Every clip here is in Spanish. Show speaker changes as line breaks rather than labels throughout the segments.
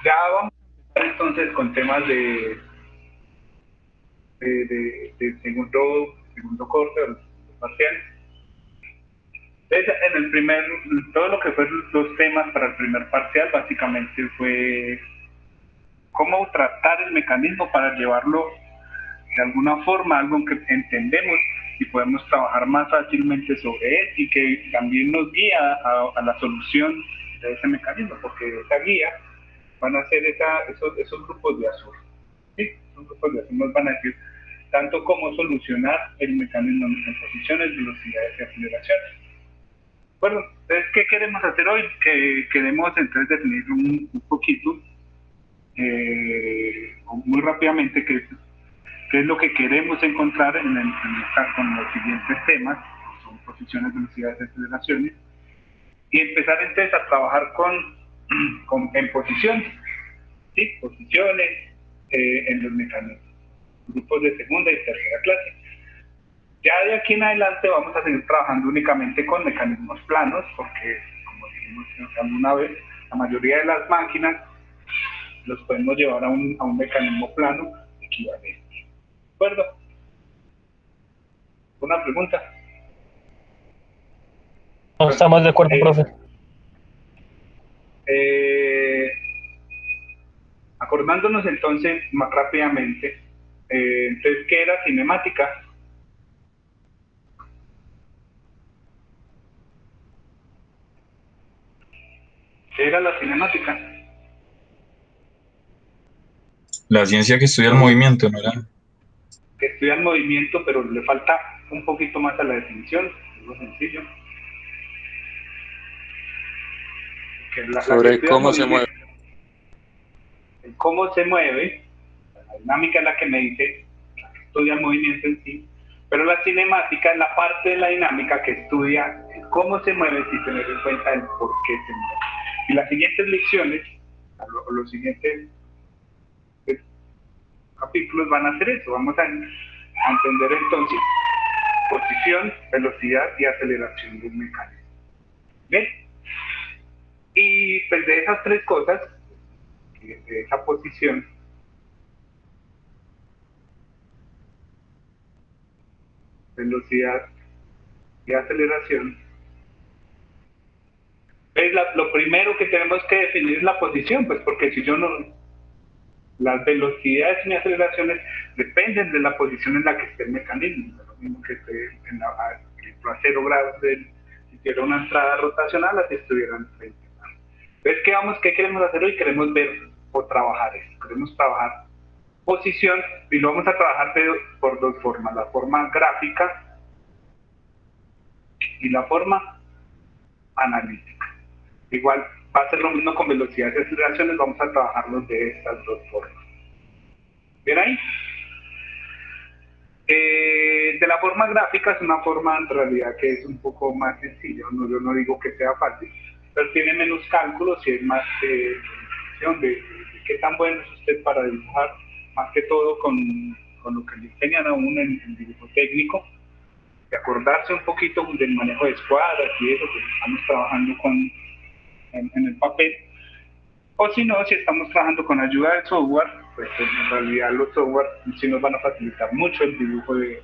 Ya vamos a empezar entonces con temas de segundo corte, o parcial. Entonces, todo lo que fueron los temas para el primer parcial, básicamente fue cómo tratar el mecanismo para llevarlo de alguna forma, algo que entendemos y podemos trabajar más fácilmente sobre él y que también nos guía a la solución de ese mecanismo, porque esa guía van a ser esos grupos de azul. ¿Sí? Esos grupos de azul nos van a decir tanto cómo solucionar el mecanismo en posiciones, velocidades y aceleraciones. Bueno, entonces, ¿qué queremos hacer hoy? Que queremos entonces definir un poquito, muy rápidamente, qué es lo que queremos encontrar con los siguientes temas, que son posiciones, velocidades y aceleraciones, y empezar entonces a trabajar en posiciones, ¿sí? Posiciones en los mecanismos, grupos de segunda y tercera clase. Ya de aquí en adelante vamos a seguir trabajando únicamente con mecanismos planos, porque, como dijimos alguna vez, la mayoría de las máquinas los podemos llevar a un mecanismo plano equivalente. ¿De acuerdo? ¿Una pregunta?
No
Bueno,
estamos de acuerdo, profe.
eh, acordándonos entonces más rápidamente, entonces, ¿qué era cinemática? ¿Qué era la cinemática?
La ciencia que estudia el movimiento, ¿no era?
Que estudia el movimiento, pero le falta un poquito más a la definición, es lo sencillo. Que la que
Sobre
estudia el
cómo se mueve.
movimiento, el cómo se mueve, la dinámica es la que me dice, la que estudia el movimiento en sí, pero la cinemática es la parte de la dinámica que estudia el cómo se mueve sin tener en cuenta el por qué se mueve. Y las siguientes lecciones, los siguientes capítulos van a hacer eso, vamos a entender entonces posición, velocidad y aceleración de un mecanismo. ¿Bien? Y pues de esas tres cosas, de esa posición, velocidad y aceleración, es lo primero que tenemos que definir es la posición, pues porque si yo no, las velocidades y aceleraciones dependen de la posición en la que esté el mecanismo, es lo mismo que esté a 0 grados si tuviera una entrada rotacional, así estuviera en 30 grados. Entonces, ¿qué queremos hacer hoy? Queremos ver o trabajar esto, queremos trabajar posición y lo vamos a trabajar por dos formas, la forma gráfica y la forma analítica. Igual va a ser lo mismo con velocidades y aceleraciones, vamos a trabajarlos de estas dos formas. ¿Bien ahí? De la forma gráfica es una forma en realidad que es un poco más sencilla, no, yo no digo que sea fácil, pero tiene menos cálculos y es más de qué tan bueno es usted para dibujar, más que todo con lo que le enseñan a uno en dibujo técnico, de acordarse un poquito del manejo de escuadras y eso, que estamos trabajando en el papel. O si no, si estamos trabajando con ayuda del software, pues en realidad los software sí nos van a facilitar mucho el dibujo de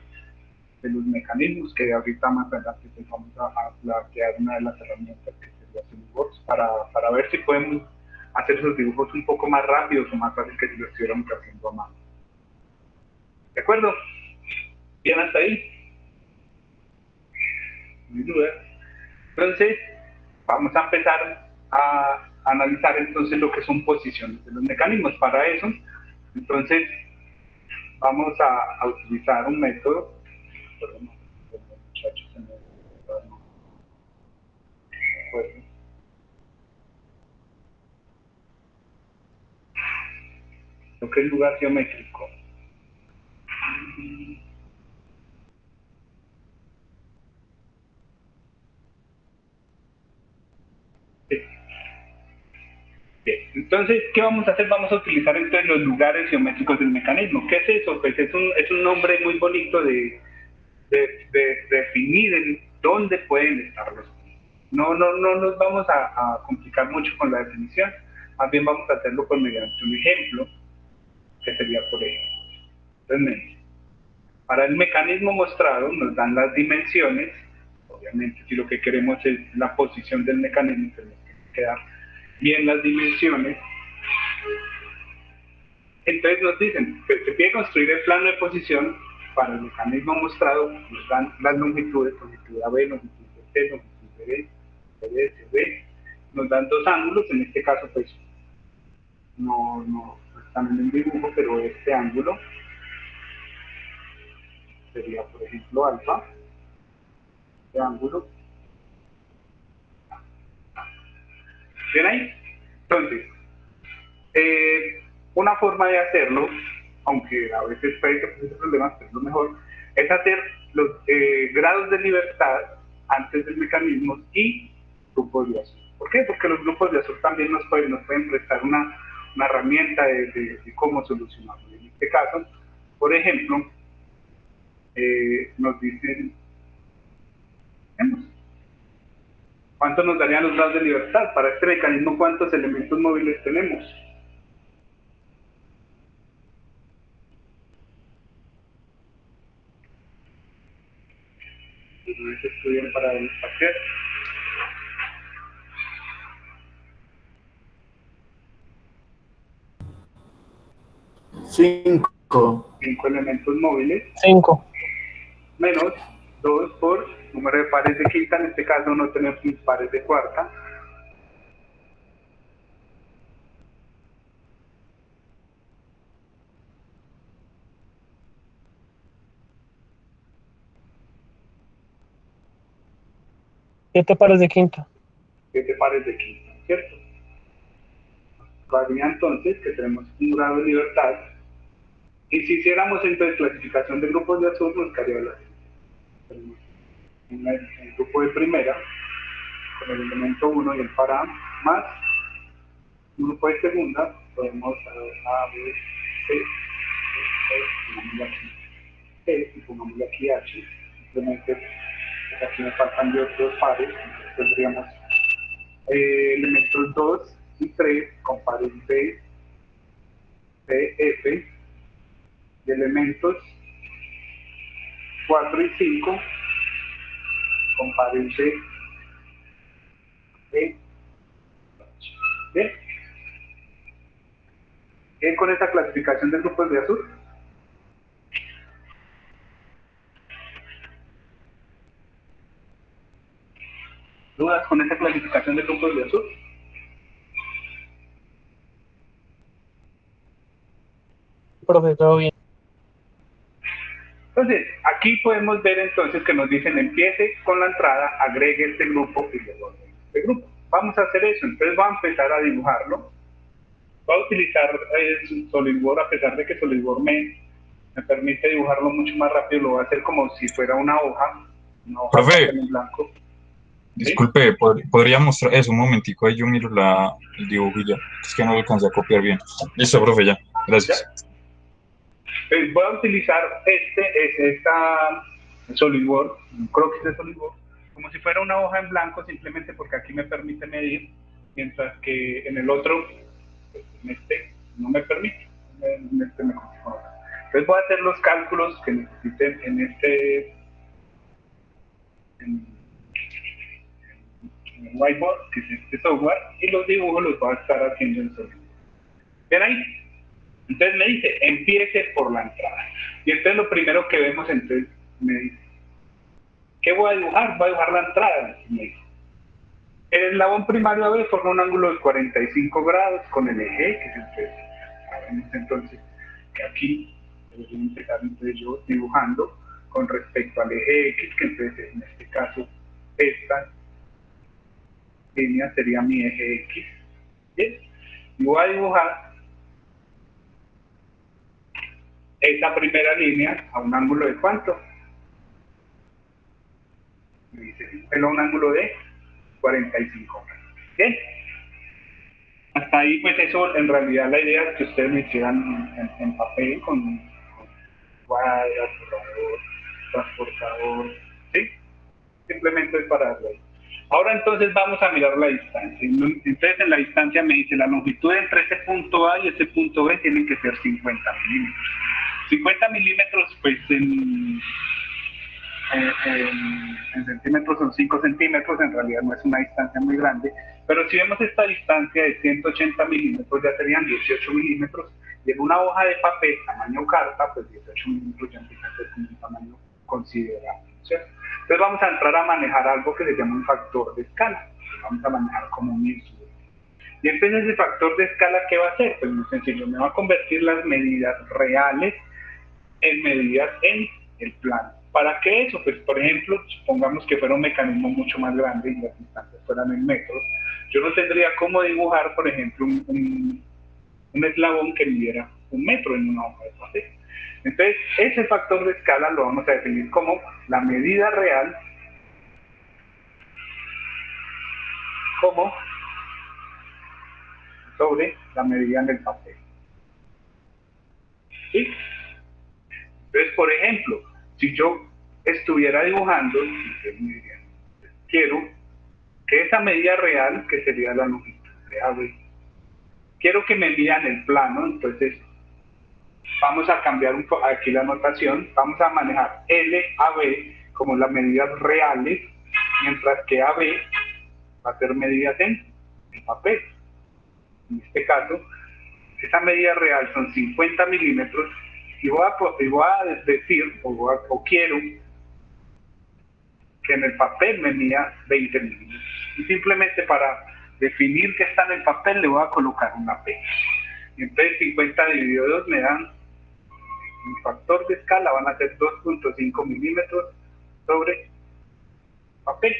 los mecanismos, que ahorita más adelante pues vamos a plantear una de las herramientas que sería SolidWorks para ver si podemos hacer esos dibujos un poco más rápidos o más fácil que si lo estuviéramos haciendo a mano. ¿De acuerdo? ¿Bien hasta ahí? Sin duda. Entonces, vamos a empezar a analizar entonces lo que son posiciones de los mecanismos. Para eso, entonces, vamos a utilizar un método. Perdón, muchachos, se me acuerdo. Lo que es lugar geométrico. Sí. Bien. Entonces, ¿qué vamos a hacer? Vamos a utilizar entonces los lugares geométricos del mecanismo. ¿Qué es eso? Pues es un nombre muy bonito de definir en dónde pueden estar los puntos. No nos vamos a complicar mucho con la definición. más bien vamos a hacerlo por mediante un ejemplo, que sería por ejemplo. Entonces me dice, para el mecanismo mostrado nos dan las dimensiones, obviamente si lo que queremos es la posición del mecanismo, tenemos que dar bien las dimensiones. Entonces nos dicen, pues, se pide construir el plano de posición para el mecanismo mostrado, nos dan las longitudes, longitud AB, longitud C, longitud B, CD, CB, nos dan dos ángulos, en este caso pues no están en el dibujo, pero este ángulo sería por ejemplo alfa, este ángulo. ¿Ven ahí? Entonces, una forma de hacerlo, aunque a veces puede que presente problemas, pero lo mejor, es hacer los grados de libertad antes del mecanismo y grupos de azul. ¿Por qué? Porque los grupos de azul también nos pueden prestar una herramienta de cómo solucionarlo. En este caso, por ejemplo, nos dicen, ¿cuánto nos darían los grados de libertad? Para este mecanismo, ¿cuántos elementos móviles tenemos? Se estudian para el parcial. 5 elementos móviles.
5.
Menos 2 por número de pares de quinta, en este caso no tenemos pares de cuarta.
¿7 pares de quinta?
7 pares de quinta, ¿cierto? Varía entonces que tenemos un grado de libertad. Y si hiciéramos entonces clasificación de grupos de azul, nos quedaría la tenemos el grupo de primera con el elemento 1 y el para más un grupo de segunda, podemos A, B, C, pongámosle aquí C y pongámosle aquí H, simplemente aquí me faltan de otros pares, entonces tendríamos elementos 2 y 3 con pares B, C, F, y elementos 4 y 5 con pares B, E, H. ¿Bien? ¿Bien con esta clasificación de grupos de azul? ¿Dudas con esta clasificación de grupos de azul?
Profe, todo bien.
Entonces, aquí podemos ver entonces que nos dicen empiece con la entrada, agregue este grupo y luego este grupo. Vamos a hacer eso, entonces voy a empezar a dibujarlo. Voy a utilizar SolidWorks, a pesar de que SolidWorks me permite dibujarlo mucho más rápido, lo voy a hacer como si fuera una hoja
Profe,
en blanco.
disculpe, ¿podría mostrar eso un momentico? Ahí yo miro el dibujo y ya. Es que no lo alcancé a copiar bien. Listo, profe, ya. Gracias.
¿Ya? Voy a utilizar esta SolidWorks, un croquis de SolidWorks, como si fuera una hoja en blanco, simplemente porque aquí me permite medir, mientras que en el otro, pues, en este, no me permite. En este me consigo. Entonces voy a hacer los cálculos que necesiten en en Whiteboard, que es este software, y los dibujos los voy a estar haciendo en SolidWorks. ¿Ven ahí? Entonces me dice, empiece por la entrada. Y entonces lo primero que vemos, entonces me dice, ¿qué voy a dibujar? Voy a dibujar la entrada. Me dice, el eslabón primario AB forma un ángulo de 45 grados con el eje X. Entonces, sabemos entonces que aquí debería empezar entonces yo dibujando con respecto al eje X, que entonces en este caso esta línea sería mi eje X. ¿Bien? Y voy a dibujar esa primera línea a un ángulo de ¿cuánto? Me dice, a un ángulo de 45 grados. ¿Bien? Hasta ahí, pues eso, en realidad la idea es que ustedes me hicieran en papel con cuadras, borrador, transportador, ¿sí? Simplemente es para darle ahí. Ahora entonces vamos a mirar la distancia. Entonces en la distancia me dice la longitud entre ese punto A y ese punto B tienen que ser 50 milímetros. 50 milímetros, pues en centímetros son 5 centímetros, en realidad no es una distancia muy grande, pero si vemos esta distancia de 180 milímetros ya serían 18 milímetros, y en una hoja de papel tamaño carta, pues 18 milímetros ya empieza a ser un tamaño considerable, ¿cierto? Entonces vamos a entrar a manejar algo que se llama un factor de escala, que vamos a manejar como mismo. Y entonces ese factor de escala, ¿qué va a hacer? Pues muy sencillo, me va a convertir las medidas reales en medidas en el plano. ¿Para qué eso? Pues por ejemplo, supongamos que fuera un mecanismo mucho más grande y las distancias fueran en metros, yo no tendría cómo dibujar, por ejemplo, un eslabón que midiera 1 metro en una hoja de papel. Entonces, ese factor de escala lo vamos a definir como la medida real como sobre la medida en el papel. ¿Sí? Entonces, por ejemplo, si yo estuviera dibujando, quiero que esa medida real, que sería la longitud de AB, quiero que me midan el plano, entonces vamos a cambiar un poco aquí la notación, vamos a manejar LAB como las medidas reales, mientras que AB va a ser medidas en el papel. En este caso, esa medida real son 50 milímetros y voy a decir, o quiero que en el papel me mida 20 milímetros. Y simplemente para definir que está en el papel le voy a colocar una P. Y entonces 50 dividido 2 me dan un factor de escala, van a ser 2.5 milímetros sobre papel.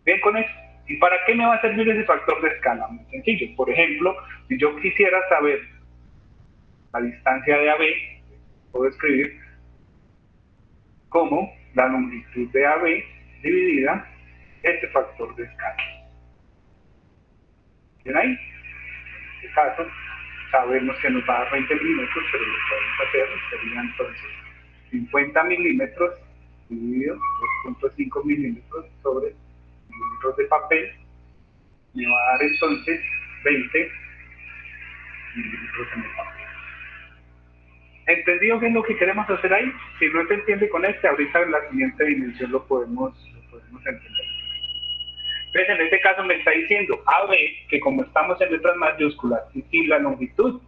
Bien con eso. ¿Y para qué me va a servir ese factor de escala? Muy sencillo. Por ejemplo, si yo quisiera saber la distancia de AB, puedo escribir como la longitud de AB dividida este factor de escala. ¿Bien ahí? En este caso, sabemos que nos va a dar 20 milímetros, pero lo que vamos a hacer sería entonces 50 milímetros dividido 2.5 milímetros sobre milímetros de papel, me va a dar entonces 20 milímetros en el papel. ¿Entendido qué es lo que queremos hacer ahí? Si no se entiende con ahorita en la siguiente dimensión lo podemos entender. Entonces, en este caso me está diciendo AB, que como estamos en letras mayúsculas y sin la longitud,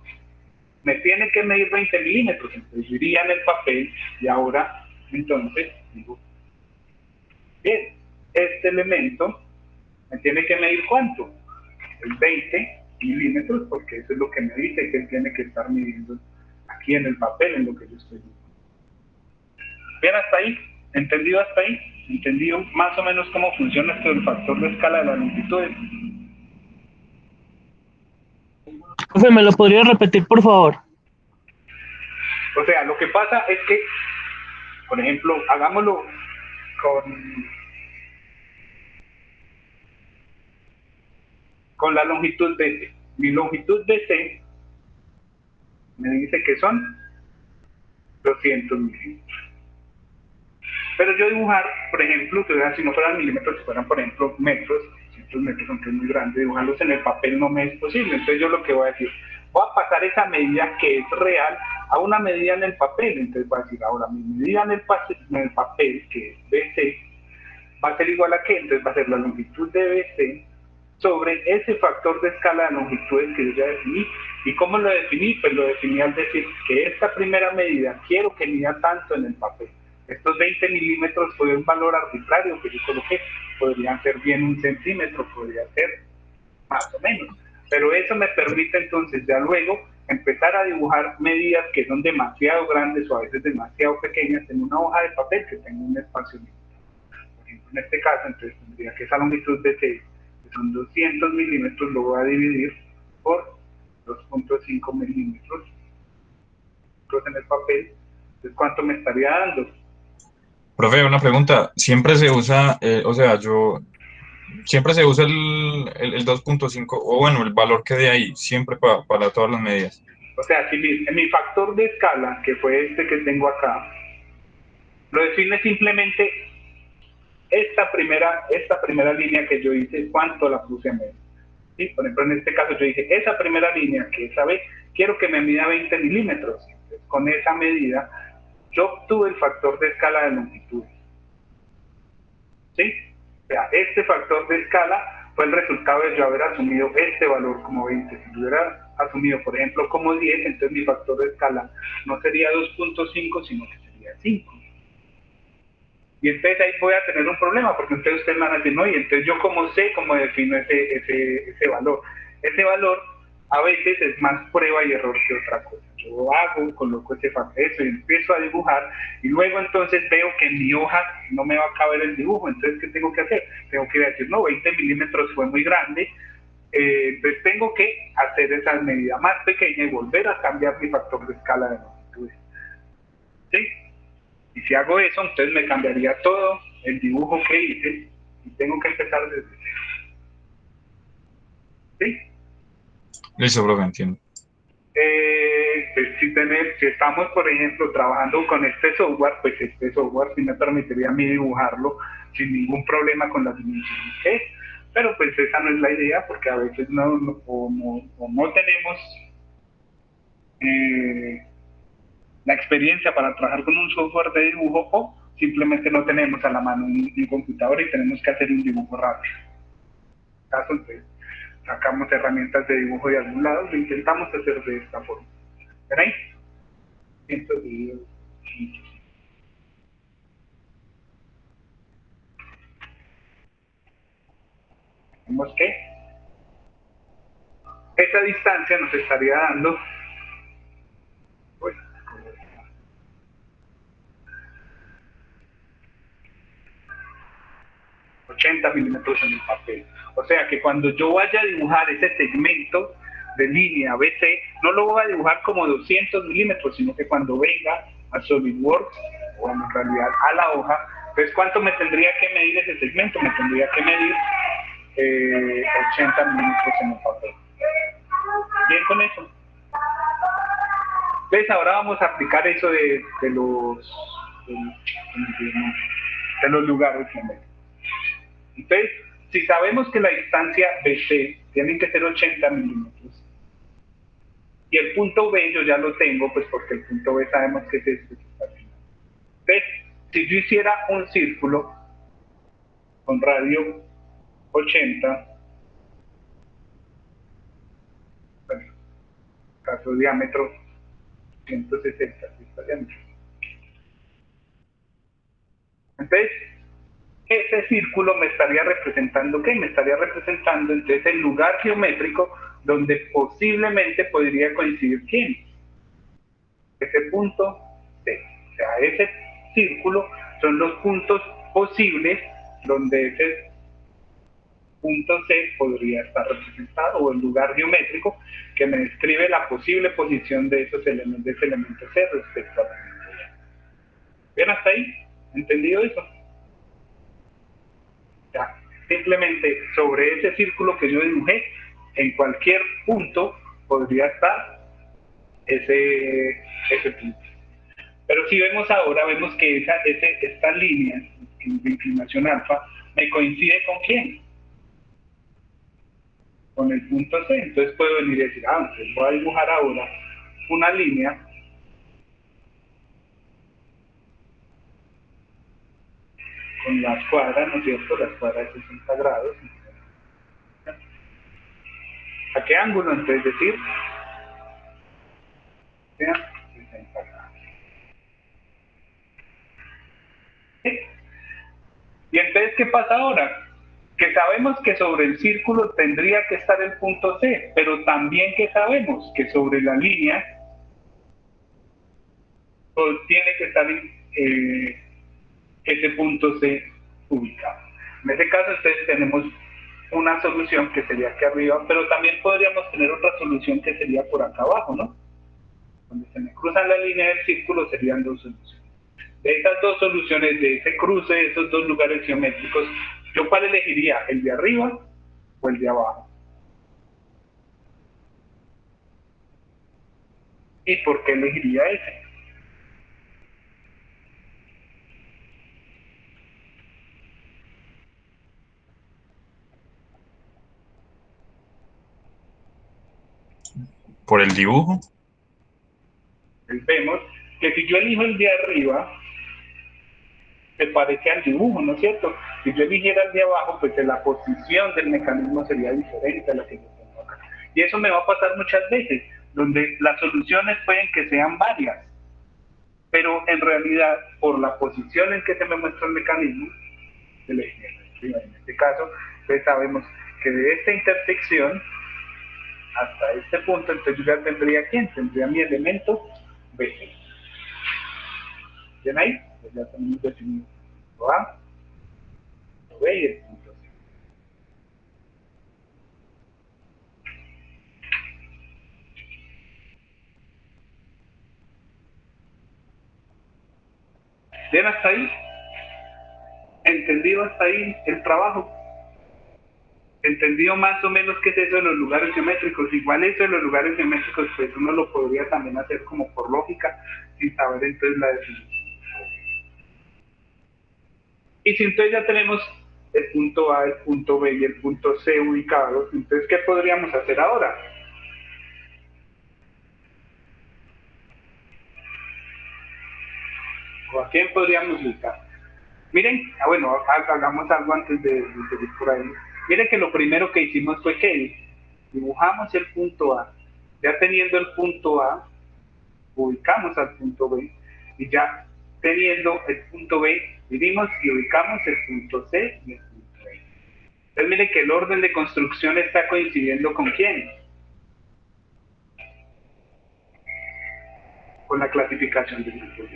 me tiene que medir 20 milímetros, entonces yo iría en el papel y ahora, entonces, digo, bien, este elemento me tiene que medir ¿cuánto? El 20 milímetros, porque eso es lo que me dice que él tiene que estar midiendo aquí en el papel, en lo que yo estoy viendo. Bien, hasta ahí, ¿entendido hasta ahí? ¿Entendido más o menos cómo funciona esto del factor de escala de las longitudes?
Profe, ¿me lo podría repetir, por favor?
O sea, lo que pasa es que, por ejemplo, hagámoslo con la longitud de C. Mi longitud de C me dice que son 200 milímetros. Pero yo dibujar, por ejemplo, si no fueran milímetros, si fueran, por ejemplo, metros, 200 metros, aunque es muy grande, dibujarlos en el papel no me es posible. Entonces yo lo que voy a decir, voy a pasar esa medida que es real a una medida en el papel. Entonces voy a decir, ahora mi medida en el papel, que es BC, va a ser igual a qué, entonces va a ser la longitud de BC sobre ese factor de escala de longitudes que yo ya definí. ¿Y cómo lo definí? Pues lo definí al decir que esta primera medida quiero que mida tanto en el papel. Estos 20 milímetros fue un valor arbitrario que yo coloqué, podrían ser bien 1 centímetro, podría ser más o menos, pero eso me permite entonces ya luego empezar a dibujar medidas que son demasiado grandes o a veces demasiado pequeñas en una hoja de papel que tenga un espacio limitado. Por ejemplo, en este caso, entonces tendría que esa longitud de C, que son 200 milímetros, lo voy a dividir por 2.5 milímetros en el papel. Entonces, ¿cuánto me estaría dando?
Profe, una pregunta. Siempre se usa, siempre se usa el 2.5, o bueno, el valor que de ahí, siempre para todas las medidas.
O sea, si mi factor de escala, que fue este que tengo acá, lo define simplemente esta primera línea que yo hice, ¿cuánto la puse a medir? ¿Sí? Por ejemplo, en este caso yo dije, esa primera línea que esa vez quiero que me mida 20 milímetros. Entonces, con esa medida yo obtuve el factor de escala de longitud. ¿Sí? O sea, este factor de escala fue el resultado de yo haber asumido este valor como 20. Si yo hubiera asumido, por ejemplo, como 10, entonces mi factor de escala no sería 2.5, sino que sería 5. Y entonces ahí voy a tener un problema, porque entonces ustedes van a decir, no, y entonces yo cómo sé cómo defino ese valor. Ese valor a veces es más prueba y error que otra cosa. Yo coloco eso y empiezo a dibujar, y luego entonces veo que en mi hoja no me va a caber el dibujo. Entonces, ¿qué tengo que hacer? Tengo que decir, no, 20 milímetros fue muy grande, entonces tengo que hacer esa medida más pequeña y volver a cambiar mi factor de escala de longitudes. ¿Sí? Y si hago eso, entonces me cambiaría todo el dibujo que hice y tengo que empezar desde cero. ¿Sí?
Listo, profe, entiendo.
Pues si estamos, por ejemplo, trabajando con este software, pues este software sí me permitiría a mí dibujarlo sin ningún problema con las dimensiones que es. Pero pues esa no es la idea, porque a veces no tenemos la experiencia para trabajar con un software de dibujo, o simplemente no tenemos a la mano un computador y tenemos que hacer un dibujo rápido. Caso, entonces, sacamos herramientas de dibujo de algún lado, lo intentamos hacer de esta forma. ¿Ven ahí? Vemos que esa distancia nos estaría dando, pues, 80 milímetros en el papel. O sea que cuando yo vaya a dibujar ese segmento de línea BC, no lo voy a dibujar como 200 milímetros, sino que cuando venga a SolidWorks, o en realidad a la hoja, pues ¿cuánto me tendría que medir ese segmento? Me tendría que medir 80 milímetros en el papel. Bien con eso. Entonces ahora vamos a aplicar eso de los lugares geométricos. Entonces, si sabemos que la distancia BC tiene que ser 80 milímetros, y el punto B yo ya lo tengo, pues porque el punto B sabemos que es este que está al final. Entonces, si yo hiciera un círculo con radio 80, bueno, caso diámetro 160, diámetro. Entonces, ese círculo me estaría representando, ¿qué? Me estaría representando entonces el lugar geométrico donde posiblemente podría coincidir quién. Ese punto C. O sea, ese círculo son los puntos posibles donde ese punto C podría estar representado, o el lugar geométrico que me describe la posible posición de esos elementos, de ese elemento C respecto al elemento B. ¿Bien hasta ahí? ¿Entendido eso? Ya, simplemente sobre ese círculo que yo dibujé, en cualquier punto podría estar ese punto. Pero si vemos ahora, vemos que esta línea de inclinación alfa me coincide con quién, con el punto C. Entonces puedo venir y decir, entonces voy a dibujar ahora una línea con las cuadras, ¿no es cierto? Las cuadras de 60 grados. ¿A qué ángulo? Entonces decir, 60 grados. ¿Sí? Y entonces, ¿qué pasa ahora? Que sabemos que sobre el círculo tendría que estar el punto C, pero también que sabemos que sobre la línea tiene que estar ese punto C ubicado. En este caso, entonces tenemos una solución que sería aquí arriba, pero también podríamos tener otra solución que sería por acá abajo, ¿no? Donde se me cruzan la línea del círculo serían dos soluciones. De esas dos soluciones, de ese cruce de esos dos lugares geométricos, ¿yo cuál elegiría? ¿El de arriba o el de abajo? ¿Y por qué elegiría ese?
por el dibujo.
Entonces vemos que si yo elijo el de arriba, se parece al dibujo, ¿no es cierto? Si yo eligiera el de abajo, pues la posición del mecanismo sería diferente a la que yo tengo acá. Y eso me va a pasar muchas veces, donde las soluciones pueden que sean varias, pero en realidad, por la posición en que se me muestra el mecanismo, se le en este caso, pues sabemos que de esta intersección hasta este punto, entonces yo ya tendría ¿quién? Tendría mi elemento B. ¿Ven ahí? Pues ya tenemos definido el punto A, el punto B y el punto C. ¿Bien hasta ahí? ¿Entendido hasta ahí el trabajo? ¿Entendido más o menos qué es eso de los lugares geométricos? Igual eso de los lugares geométricos, pues uno lo podría también hacer como por lógica, sin saber entonces la definición. Y si entonces ya tenemos el punto A, el punto B y el punto C ubicados, entonces ¿qué podríamos hacer ahora? ¿O a quién podríamos ubicar? Miren, bueno, hagamos algo antes de seguir por ahí. Miren que lo primero que hicimos fue que dibujamos el punto A. Ya teniendo el punto A, ubicamos al punto B. Y ya teniendo el punto B, vinimos y ubicamos el punto C y el punto E. Entonces miren que el orden de construcción está coincidiendo con quién. Con la clasificación de grupos.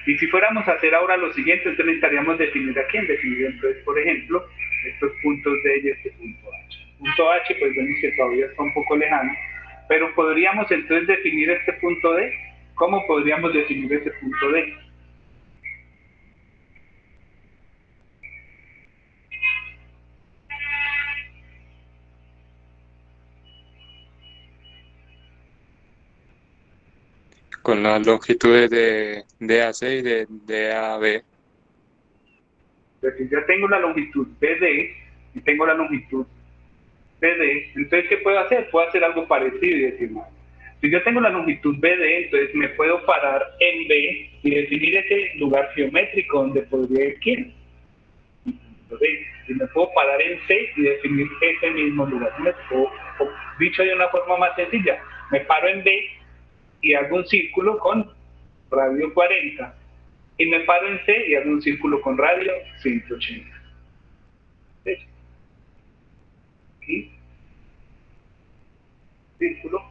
Y si fuéramos a hacer ahora lo siguiente, entonces necesitaríamos definir a quién. Definir entonces, por ejemplo, estos puntos D y este punto H. Punto H, pues vemos que todavía está un poco lejano, pero podríamos entonces definir este punto D. ¿Cómo podríamos definir ese punto D?
Con las longitudes de DAC y de DAB.
Entonces, ya tengo la longitud BD y tengo la longitud BD, entonces, ¿qué puedo hacer? Puedo hacer algo parecido y decir, no. Si yo tengo la longitud BD, entonces me puedo parar en B y definir ese lugar geométrico donde podría ir quién. Y me puedo parar en C y definir ese mismo lugar. Dicho de una forma más sencilla, me paro en B y hago un círculo con radio 40. Y me paro en C y hago un círculo con radio 180. Aquí, círculo.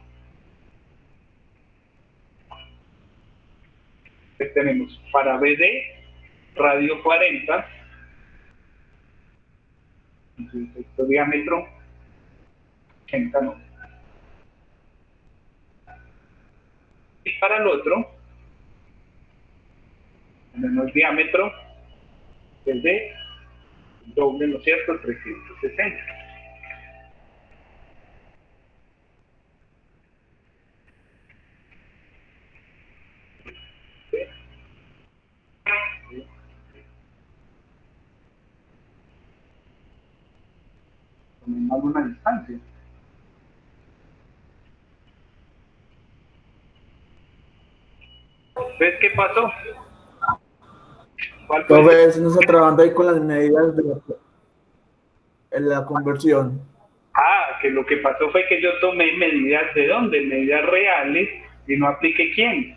Entonces tenemos para BD, radio 40, entonces este diámetro 80, ¿no? Y para el otro, tenemos diámetro desde doble, ¿no es cierto? 360. Tomemos una distancia. Entonces, ¿qué pasó? ¿Cuál fue el
Entonces, nos está trabajando ahí con las medidas de la conversión.
que lo que pasó fue que yo tomé medidas de dónde, medidas reales, y no apliqué quién,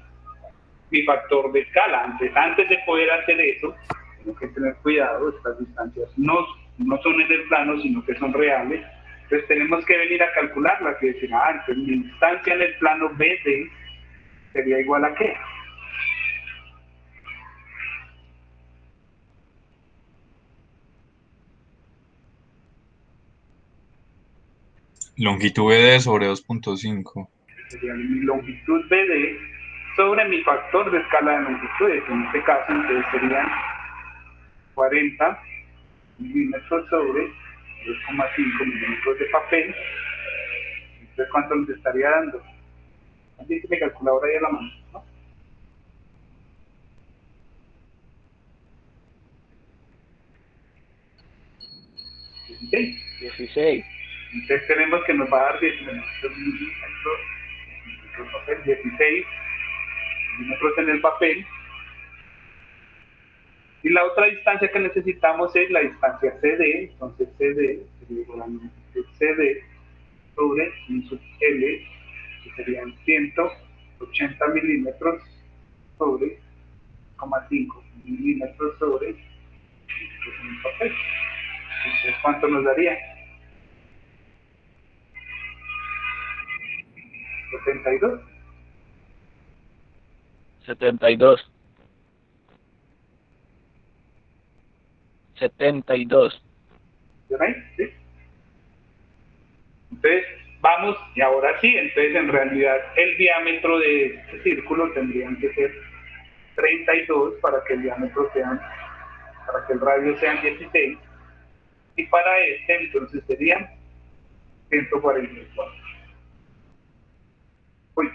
mi factor de escala. Antes de poder hacer eso, tengo que tener cuidado, estas distancias no son en el plano, sino que son reales. Entonces tenemos que venir a calcularlas y decir, entonces mi distancia en el plano BD sería igual a qué.
Longitud BD sobre 2.5.
Sería mi longitud BD sobre mi factor de escala de longitudes. En este caso, entonces serían 40 milímetros sobre 2,5 milímetros de papel. Entonces, ¿cuánto nos estaría dando? Alguien tiene calculadora ahí a la mano, ¿no? 16.
16.
Entonces tenemos que nos va a dar 16 milímetros en el papel. Y la otra distancia que necesitamos es la distancia CD. Entonces CD sería igualmente CD sobre un sub L, que serían 180 milímetros sobre 0,5 milímetros sobre en el papel. Entonces, ¿cuánto nos daría? 72.
72. 72.
¿Ven ahí? ¿Sí? Entonces, vamos, y ahora sí, entonces en realidad el diámetro de este círculo tendrían que ser 32 para que el diámetro sean, para que el radio sean 16, y para este entonces serían 144. Uy,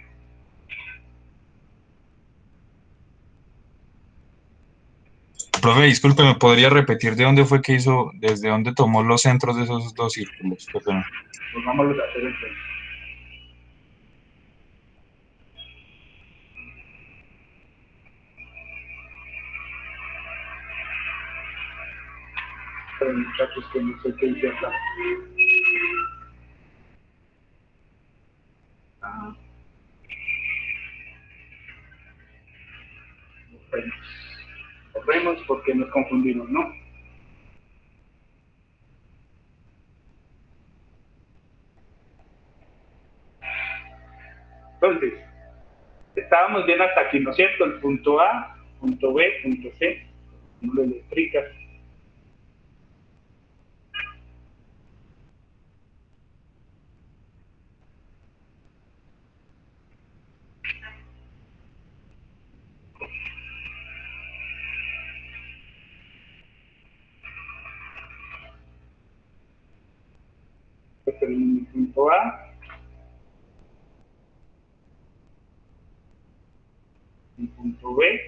Profe, disculpe, ¿me podría repetir de dónde fue que hizo, desde dónde tomó los centros de esos dos círculos? Perdón.
pues vamos a hacer entonces. Pero muchachos, que no sé qué hice acá. Bueno, corremos porque nos confundimos, ¿no? Entonces, estábamos bien hasta aquí, ¿no es cierto? El punto A, punto B, punto C, no lo electricas. Este es el punto A, el punto B,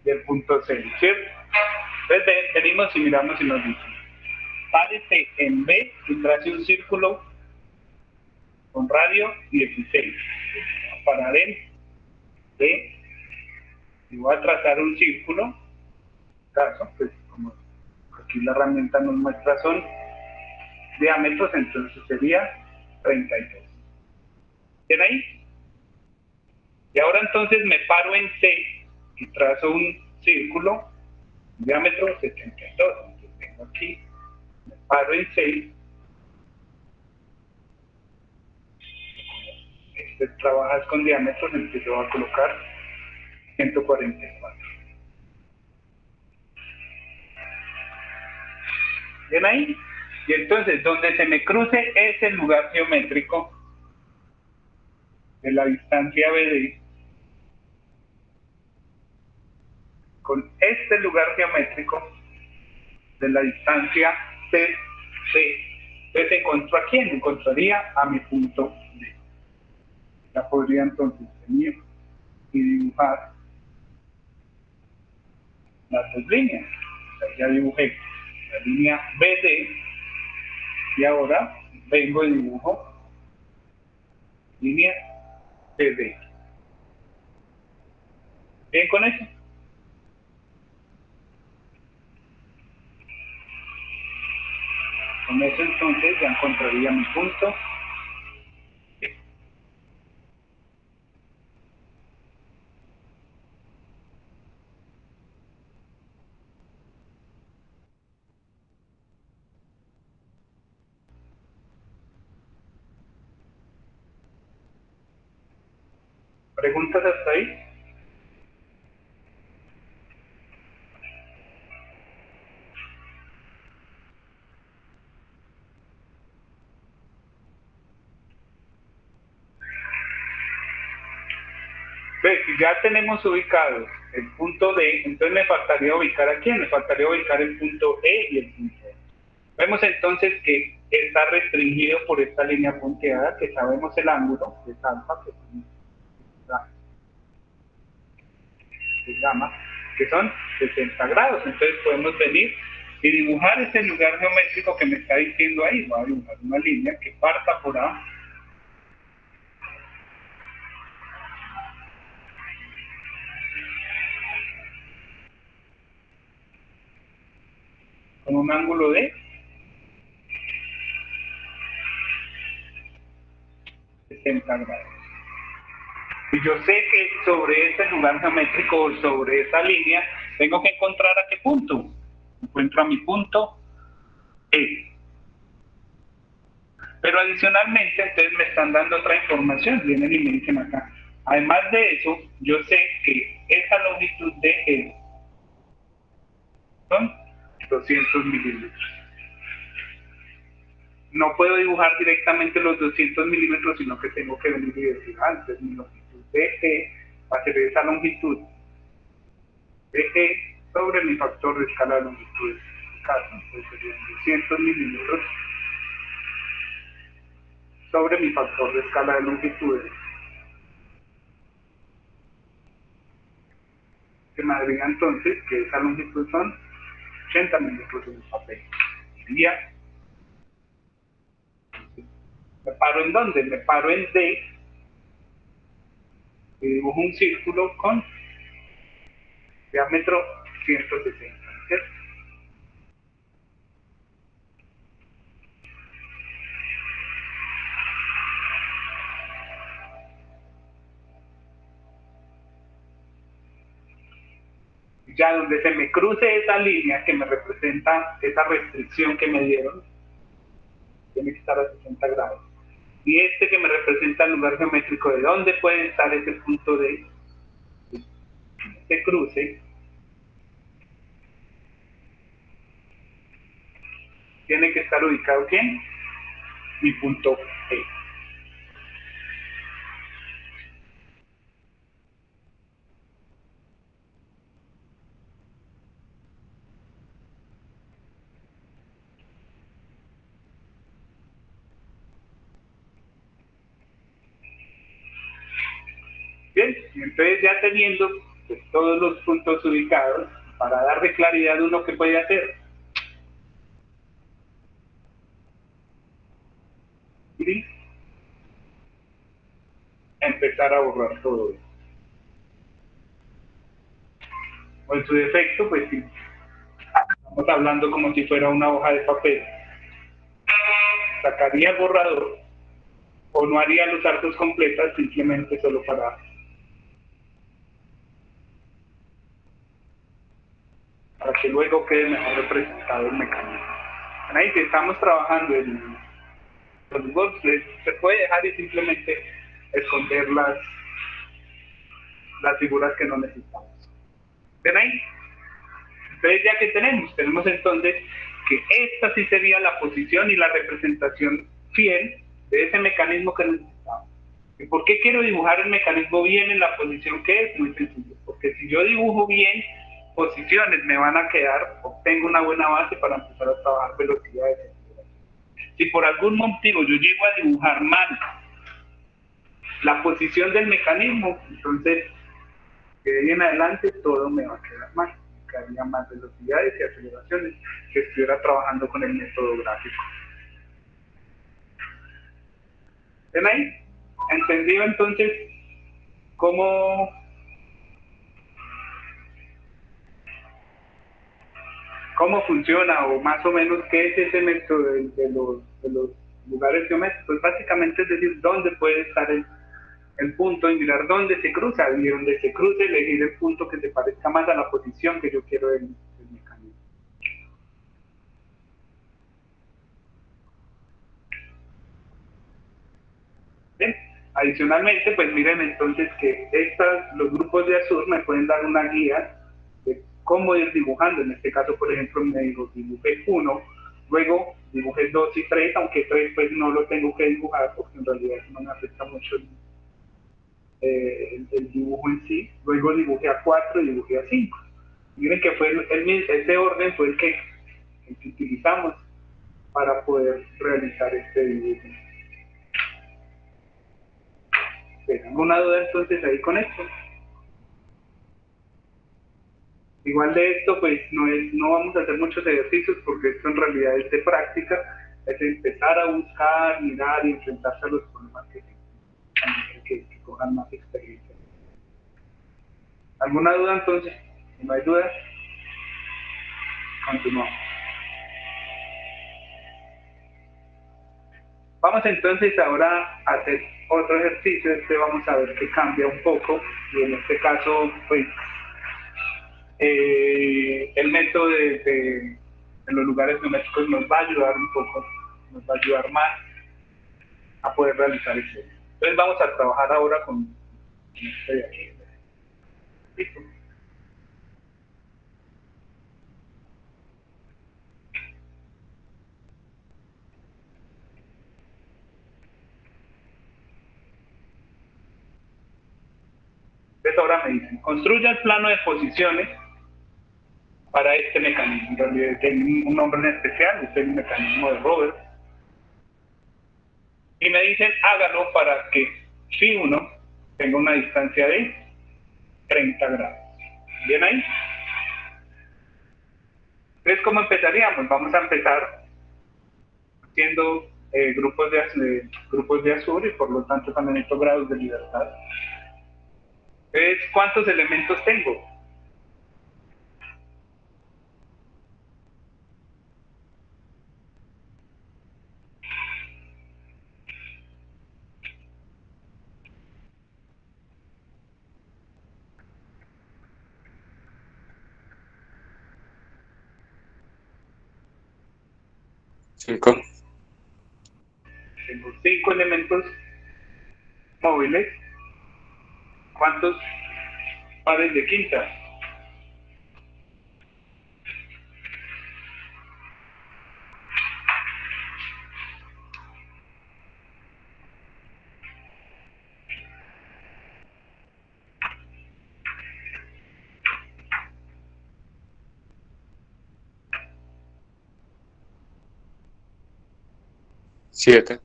y el punto C, ¿cierto? Entonces venimos y miramos y nos dice, párese en B y trace un círculo con radio 16. Voy a parar en B y voy a trazar un círculo. Caso, pues como aquí la herramienta nos muestra son diámetros, entonces sería 32. ¿Ven ahí? Y ahora entonces me paro en C y trazo un círculo, diámetro 72. Entonces tengo aquí, me paro en C. Este trabajas con diámetros, entonces yo voy a colocar 144. ¿Ven ahí? Y entonces, donde se me cruce es el lugar geométrico de la distancia BD con este lugar geométrico de la distancia CC. Entonces encuentro a quién, encontraría a mi punto D. Ya podría entonces venir y dibujar las dos líneas. O sea, ya dibujé la línea BD y ahora vengo y dibujo línea CD. ¿Bien con eso? Con eso entonces ya encontraría mi punto. ¿Preguntas hasta ahí? Ve, si ya tenemos ubicado el punto D, entonces me faltaría ubicar a quién, me faltaría ubicar el punto E y el punto E. Vemos entonces que está restringido por esta línea punteada, que sabemos el ángulo, que es alfa, que es gamma, que son 60 grados. Entonces podemos venir y dibujar ese lugar geométrico que me está diciendo ahí. Voy a dibujar una línea que parta por A, con un ángulo de 60 grados. Y yo sé que sobre ese lugar geométrico o sobre esa línea tengo que encontrar a qué punto. Encuentro a mi punto E. Pero adicionalmente, ustedes me están dando otra información, vienen y me dicen acá. Además de eso, yo sé que esa longitud de E son 200 milímetros. No puedo dibujar directamente los 200 milímetros, sino que tengo que venir y decir antes, mi longitud de E va a ser esa longitud de E sobre mi factor de escala de longitudes. Entonces serían 200 milímetros sobre mi factor de escala de longitudes, que me daría entonces que esa longitud son 80 milímetros en el papel. Diría, ¿me paro en dónde? Me paro en D y dibujo un círculo con diámetro 160, ¿cierto? Ya donde se me cruce esa línea que me representa esa restricción que me dieron, tiene que estar a 60 grados. Y este que me representa el lugar geométrico de dónde puede estar ese punto de este cruce, tiene que estar ubicado ¿quién? Mi punto E. Bien, entonces ya teniendo pues, todos los puntos ubicados, para darle claridad a uno que puede hacer. Y empezar a borrar todo eso. O en su defecto, pues sí, estamos hablando como si fuera una hoja de papel. Sacaría el borrador o no haría los arcos completas simplemente solo para que luego quede mejor representado el mecanismo. Ahí que estamos trabajando en los words, se puede dejar y simplemente esconder las figuras que no necesitamos. ¿Ven ahí? Entonces ya que tenemos entonces que esta sí sería la posición y la representación fiel de ese mecanismo que necesitamos. ¿Y por qué quiero dibujar el mecanismo bien en la posición que es? Muy sencillo, porque si yo dibujo bien posiciones me van a quedar, obtengo una buena base para empezar a trabajar velocidades. Si por algún motivo yo llego a dibujar mal la posición del mecanismo, entonces de ahí en adelante todo me va a quedar mal. Haría más velocidades y aceleraciones que estuviera trabajando con el método gráfico. ¿Ven ahí? ¿Entendido entonces cómo funciona o más o menos qué es ese método de los lugares geométricos? Pues básicamente es decir, dónde puede estar el punto y mirar dónde se cruza, y donde se cruce elegir el punto que se parezca más a la posición que yo quiero del mecanismo. Bien. Adicionalmente, pues miren entonces que los grupos de azul me pueden dar una guía de cómo ir dibujando. En este caso, por ejemplo, me digo, dibujé 1, luego dibujé 2 y 3, aunque 3 pues no lo tengo que dibujar porque en realidad no me afecta mucho el dibujo en sí. Luego dibujé a 4 y dibujé a 5. Miren que fue ese orden fue el que utilizamos para poder realizar este dibujo. ¿Alguna duda entonces ahí con esto? Igual de esto, pues no vamos a hacer muchos ejercicios porque esto en realidad es de práctica, es empezar a buscar, mirar y enfrentarse a los problemas que cojan más experiencia. ¿Alguna duda entonces? Si no hay dudas, continuamos. Vamos entonces ahora a hacer otro ejercicio, vamos a ver que cambia un poco, y en este caso, pues, el método de los lugares geométricos nos va a ayudar un poco, nos va a ayudar más a poder realizar eso. Entonces vamos a trabajar ahora con este de aquí. ¿Listo? Entonces ahora me dicen, construya el plano de posiciones para este mecanismo. En realidad tiene un nombre en especial, es el mecanismo de Roberts. Y me dicen, hágalo para que Phi1 tenga una distancia de 30 grados. ¿Bien ahí? Entonces, ¿cómo empezaríamos? Vamos a empezar haciendo grupos de azul y por lo tanto también estos grados de libertad. Entonces, ¿cuántos elementos tengo?
Cinco.
Tengo 5 elementos móviles. ¿Cuántos pares de quinta?
Siete.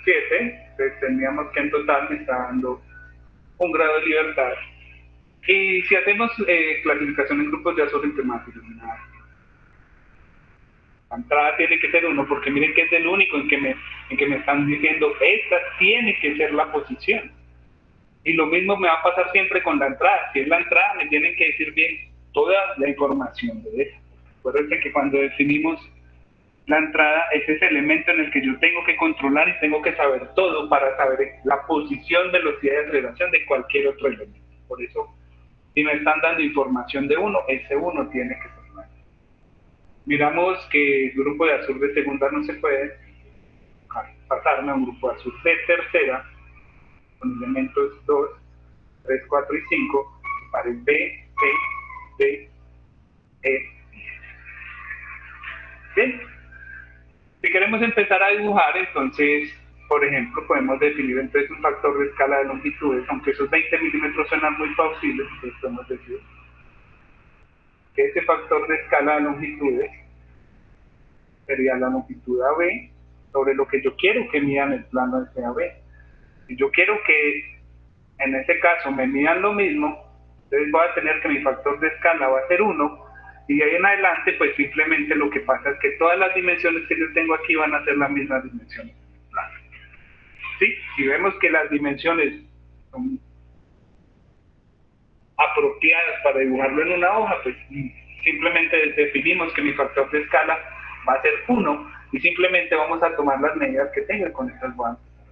7. Entonces tendríamos que en total me está dando un grado de libertad. Y si hacemos clasificación en grupos de azul entre más iluminados, la entrada tiene que ser 1, porque miren que es el único en que me están diciendo, esta tiene que ser la posición. Y lo mismo me va a pasar siempre con la entrada. Si es la entrada, me tienen que decir bien toda la información de esa. Acuérdense que cuando definimos la entrada es ese elemento en el que yo tengo que controlar y tengo que saber todo para saber la posición, velocidad y aceleración de cualquier otro elemento. Por eso, si me están dando información de uno, ese uno tiene que ser mal. Miramos que el grupo de azul de segunda no se puede pasarme a un grupo de azul de tercera con elementos 2, 3, 4 y 5, pares B, C, D, E. Bien. Si queremos empezar a dibujar, entonces, por ejemplo, podemos definir entonces un factor de escala de longitudes, aunque esos 20 milímetros suenan muy plausibles, entonces podemos decir que ese factor de escala de longitudes sería la longitud AB sobre lo que yo quiero que midan el plano de CAB. Si yo quiero que en ese caso me midan lo mismo, entonces voy a tener que mi factor de escala va a ser 1, y de ahí en adelante pues simplemente lo que pasa es que todas las dimensiones que yo tengo aquí van a ser las mismas dimensiones. ¿Sí? Si vemos que las dimensiones son apropiadas para dibujarlo en una hoja, pues simplemente definimos que mi factor de escala va a ser 1 y simplemente vamos a tomar las medidas que tengo y con estas voy a empezar.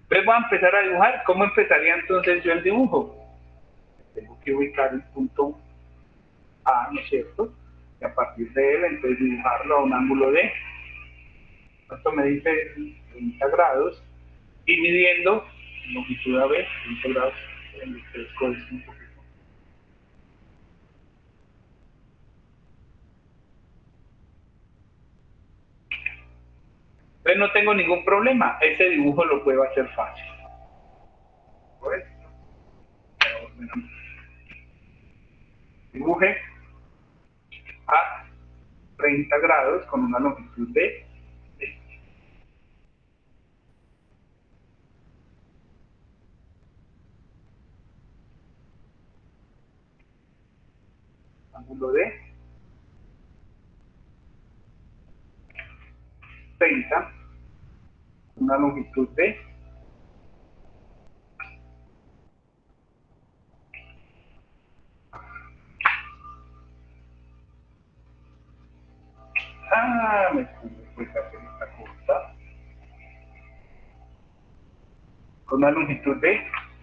Entonces voy a empezar a dibujar. ¿Cómo empezaría entonces yo el dibujo? Tengo que ubicar el punto A, ¿no es cierto? Y a partir de él, entonces dibujarlo a un ángulo de, esto me dice 30 grados, y midiendo longitud AB, 30 grados, en los tres codos un poquito. Entonces no tengo ningún problema, ese dibujo lo puedo hacer fácil. ¿Pues? Dibuje a 90 grados con una longitud de 20. Ángulo de 30, una longitud de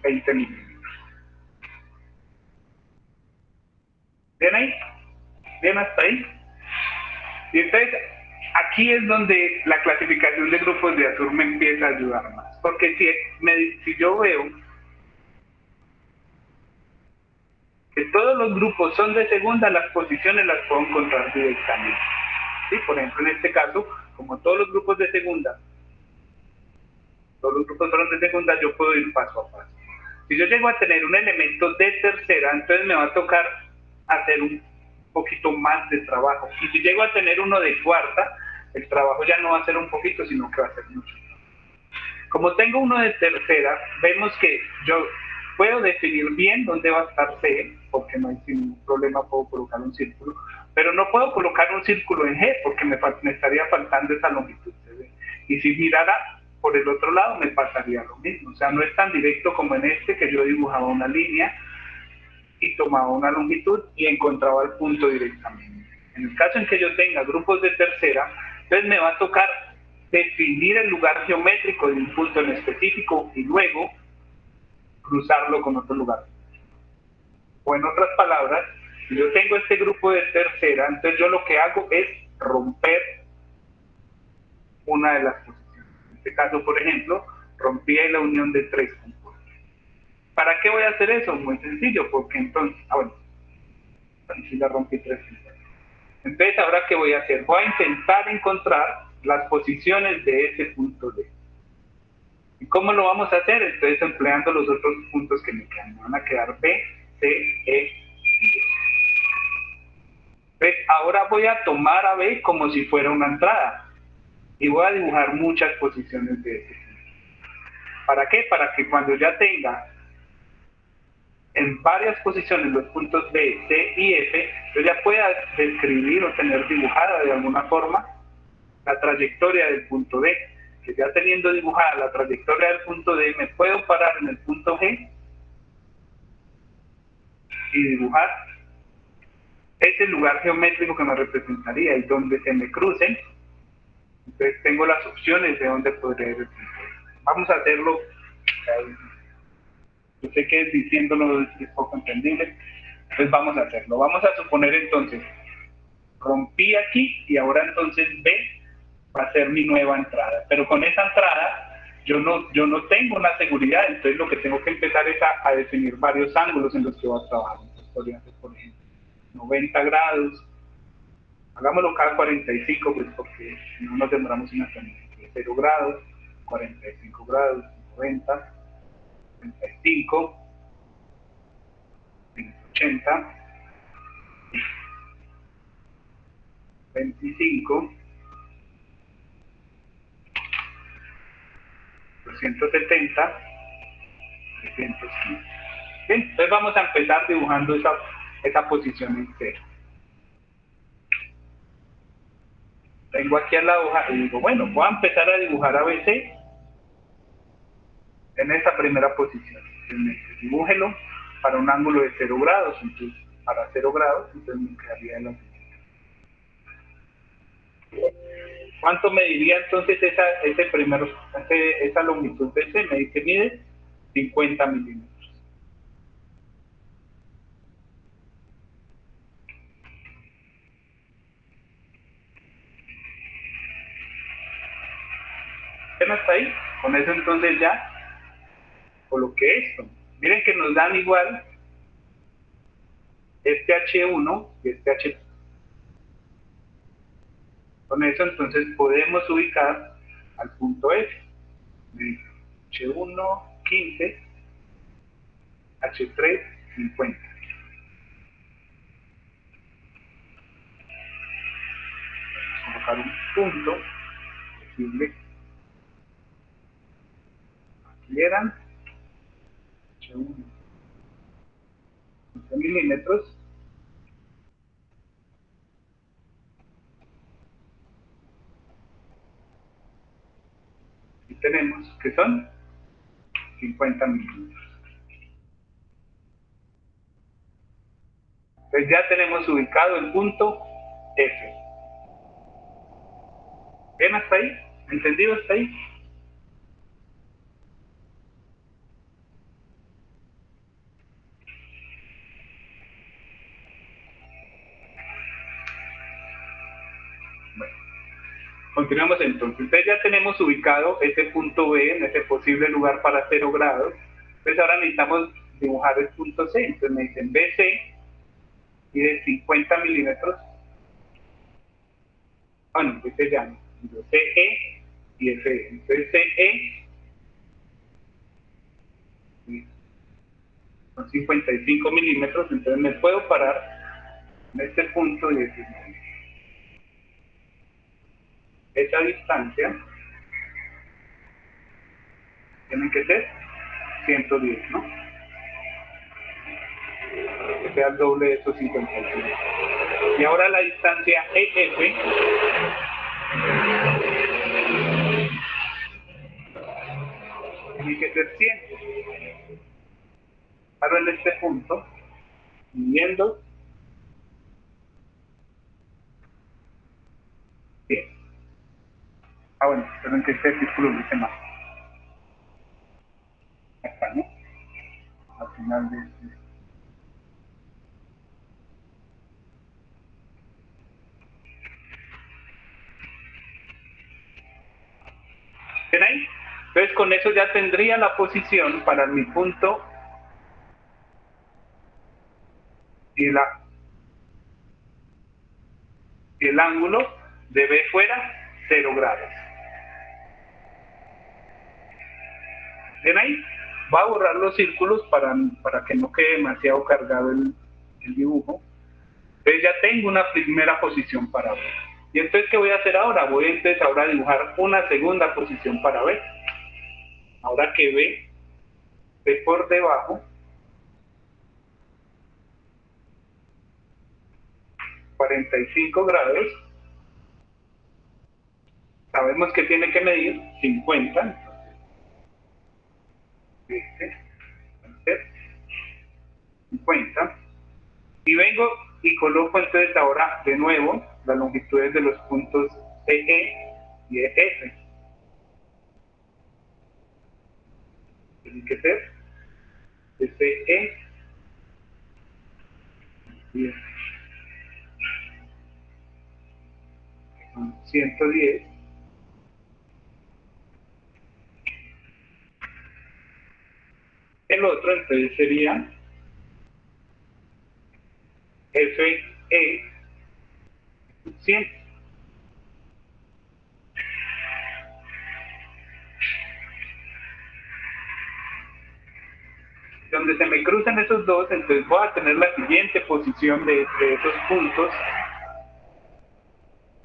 20 milímetros. ¿Bien ahí? ¿Bien hasta ahí? Y entonces, aquí es donde la clasificación de grupos de Azur me empieza a ayudar más. Porque si yo veo que todos los grupos son de segunda, las posiciones las puedo encontrar directamente. ¿Sí? Por ejemplo, en este caso, como todos los grupos de segunda, yo puedo ir paso a paso. Si yo llego a tener un elemento de tercera, entonces me va a tocar hacer un poquito más de trabajo. Y si llego a tener uno de cuarta, el trabajo ya no va a ser un poquito, sino que va a ser mucho. Como tengo uno de tercera, vemos que yo puedo definir bien dónde va a estar C, porque no hay ningún problema, puedo colocar un círculo, pero no puedo colocar un círculo en G, porque me estaría faltando esa longitud CD. Y si mirara por el otro lado, me pasaría lo mismo. O sea, no es tan directo como en este, que yo dibujaba una línea y tomaba una longitud y encontraba el punto directamente. En el caso en que yo tenga grupos de tercera, entonces me va a tocar definir el lugar geométrico de un punto en específico y luego cruzarlo con otro lugar. O en otras palabras, si yo tengo este grupo de tercera, entonces yo lo que hago es romper una de las posiciones. En este caso, por ejemplo, rompí la unión de 3 compuestos. ¿Para qué voy a hacer eso? Muy sencillo, porque entonces, si la rompí 3 compuestos. Entonces, ¿ahora qué voy a hacer? Voy a intentar encontrar las posiciones de ese punto D. ¿Y cómo lo vamos a hacer? Entonces, empleando los otros puntos que me quedan. Me van a quedar B, C, E y D. Entonces, ahora voy a tomar a B como si fuera una entrada. Y voy a dibujar muchas posiciones de ese punto. ¿Para qué? Para que cuando ya tenga en varias posiciones los puntos B, C y F, yo ya pueda describir o tener dibujada de alguna forma la trayectoria del punto D, que ya teniendo dibujada la trayectoria del punto D, me puedo parar en el punto G y dibujar ese lugar geométrico que me representaría y donde se me crucen. Entonces tengo las opciones de dónde podría ir el punto D. Vamos a hacerlo. Yo sé que diciéndolo es poco entendible, entonces vamos a hacerlo. Vamos a suponer entonces, rompí aquí y ahora entonces B va a ser mi nueva entrada. Pero con esa entrada yo no tengo una seguridad, entonces lo que tengo que empezar es a definir varios ángulos en los que voy a trabajar. Entonces podría ser, por ejemplo, 90 grados, hagámoslo cada 45, pues porque si no nos demoramos una semana. 0 grados, 45 grados, 90, 35, 80, 25, 270, 315. Bien, entonces vamos a empezar dibujando esa posición en cero. Tengo aquí a la hoja y digo, bueno, voy a empezar a dibujar ABC en esta primera posición. Entonces, dibújelo para un ángulo de 0 grados, entonces para 0 grados, entonces me quedaría en la... ¿Cuánto mediría entonces esa longitud de C? Me dice, mide 50 milímetros. ¿Ven hasta ahí? Con eso entonces ya coloqué esto. Miren que nos dan igual este H1 y este H2. Con eso entonces podemos ubicar al punto F. H1, 15, H3, 50. colocar un punto, decirle, aquí eran 15 milímetros, y tenemos que son 50 milímetros. Entonces ya tenemos ubicado el punto F. ¿Bien hasta ahí? ¿Entendido hasta ahí? Bueno, continuamos entonces. Entonces ya tenemos ubicado ese punto B en ese posible lugar para 0 grados. Entonces ahora necesitamos dibujar el punto C. Entonces me dicen BC y de 50 milímetros. Bueno, BC ya no. CE y FE. Entonces CE son 55 milímetros. Entonces me puedo parar en este punto y decir, esa distancia tiene que ser 110, ¿no? Que sea el doble de esos 55. Y ahora la distancia EF tiene que ser 100. Ahora en este punto, midiendo 100. Bueno, pero en que este círculo dice más. Acá, ¿no? Al final de este. ¿Ven ahí? Entonces con eso ya tendría la posición para mi punto y el ángulo de B fuera 0 grados. ¿Ven ahí? Va a borrar los círculos para que no quede demasiado cargado el dibujo. Entonces ya tengo una primera posición para B. ¿Y entonces qué voy a hacer ahora? Voy entonces ahora a dibujar una segunda posición para B. Ahora que B por debajo, 45 grados, sabemos que tiene que medir 50, entonces, 50, y vengo y coloco entonces ahora de nuevo las longitudes de los puntos CE y EF. Tiene que ser de CE y EF. Son 110. El otro entonces sería FE 100. Donde se me cruzan esos dos, entonces voy a tener la siguiente posición de esos puntos.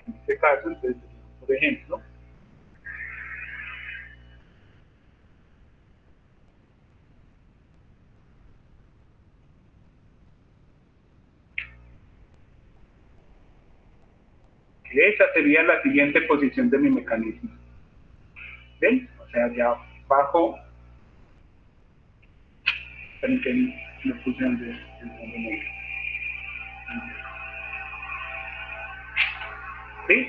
En este caso, entonces, por ejemplo, que esa sería la siguiente posición de mi mecanismo. ¿Ven? O sea, ya bajo, permítanme, me puse el fondo negro. ¿Sí?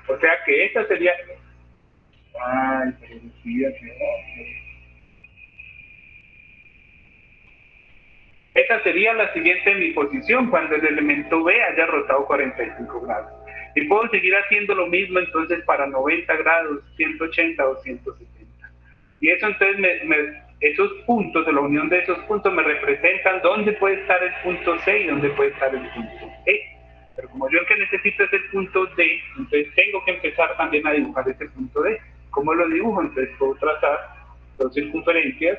O sea que esa sería... Ay, pero sí, esa sería la siguiente en mi posición cuando el elemento B haya rotado 45 grados. Y puedo seguir haciendo lo mismo entonces para 90 grados, 180 o 170. Y eso entonces esos puntos, o la unión de esos puntos me representan dónde puede estar el punto C y dónde puede estar el punto E. Pero como yo el que necesito es el punto D, entonces tengo que empezar también a dibujar ese punto D. ¿Cómo lo dibujo? Entonces puedo trazar dos circunferencias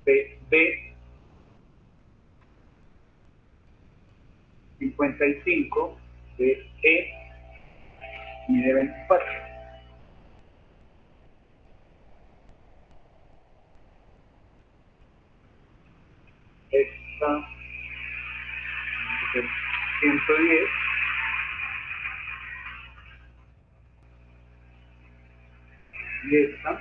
de 55 de E mide 24. Esta 110 y esta,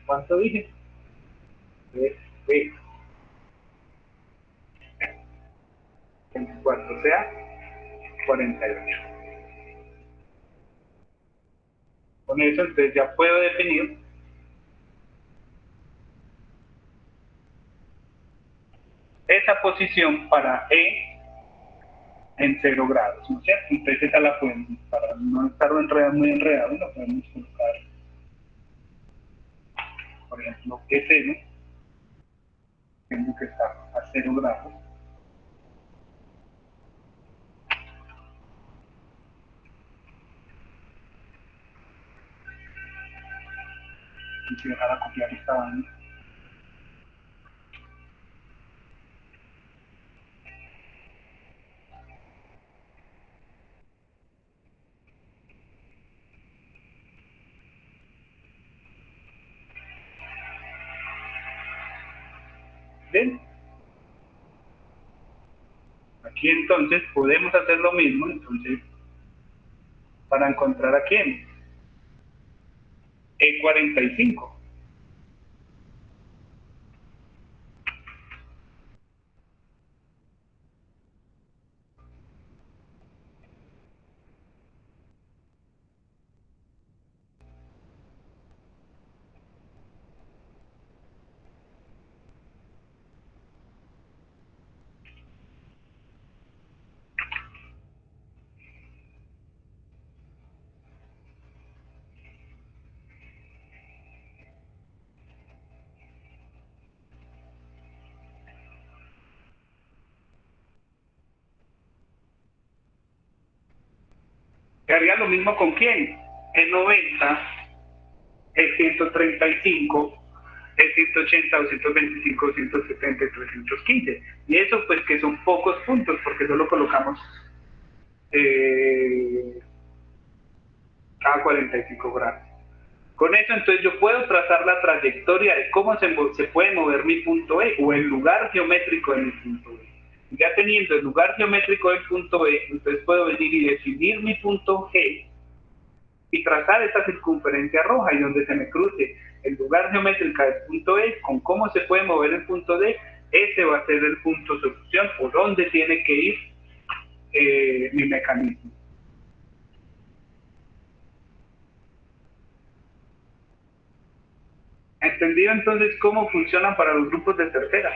¿cuánto dije? Es B 24, o sea 48. Con eso entonces ya puedo definir esa posición para E en 0 grados, ¿no es cierto? Entonces esa la podemos, para no estar muy enredado, la podemos colocar, por ejemplo, que 0, tengo que estar a 0 grados. Y si dejara copiar esta banda. ¿Ven? Aquí entonces podemos hacer lo mismo, entonces, para encontrar a quién. E45. Haría lo mismo con quién. E90, E135, E180, 225, 270 y 315. Y eso pues que son pocos puntos porque solo colocamos cada 45 grados. Con eso entonces yo puedo trazar la trayectoria de cómo se puede mover mi punto E o el lugar geométrico de mi punto E. Ya teniendo el lugar geométrico del punto E, entonces puedo venir y definir mi punto G y trazar esta circunferencia roja y donde se me cruce el lugar geométrico del punto E con cómo se puede mover el punto D, ese va a ser el punto solución o dónde tiene que ir mi mecanismo. ¿Entendido entonces cómo funcionan para los grupos de tercera?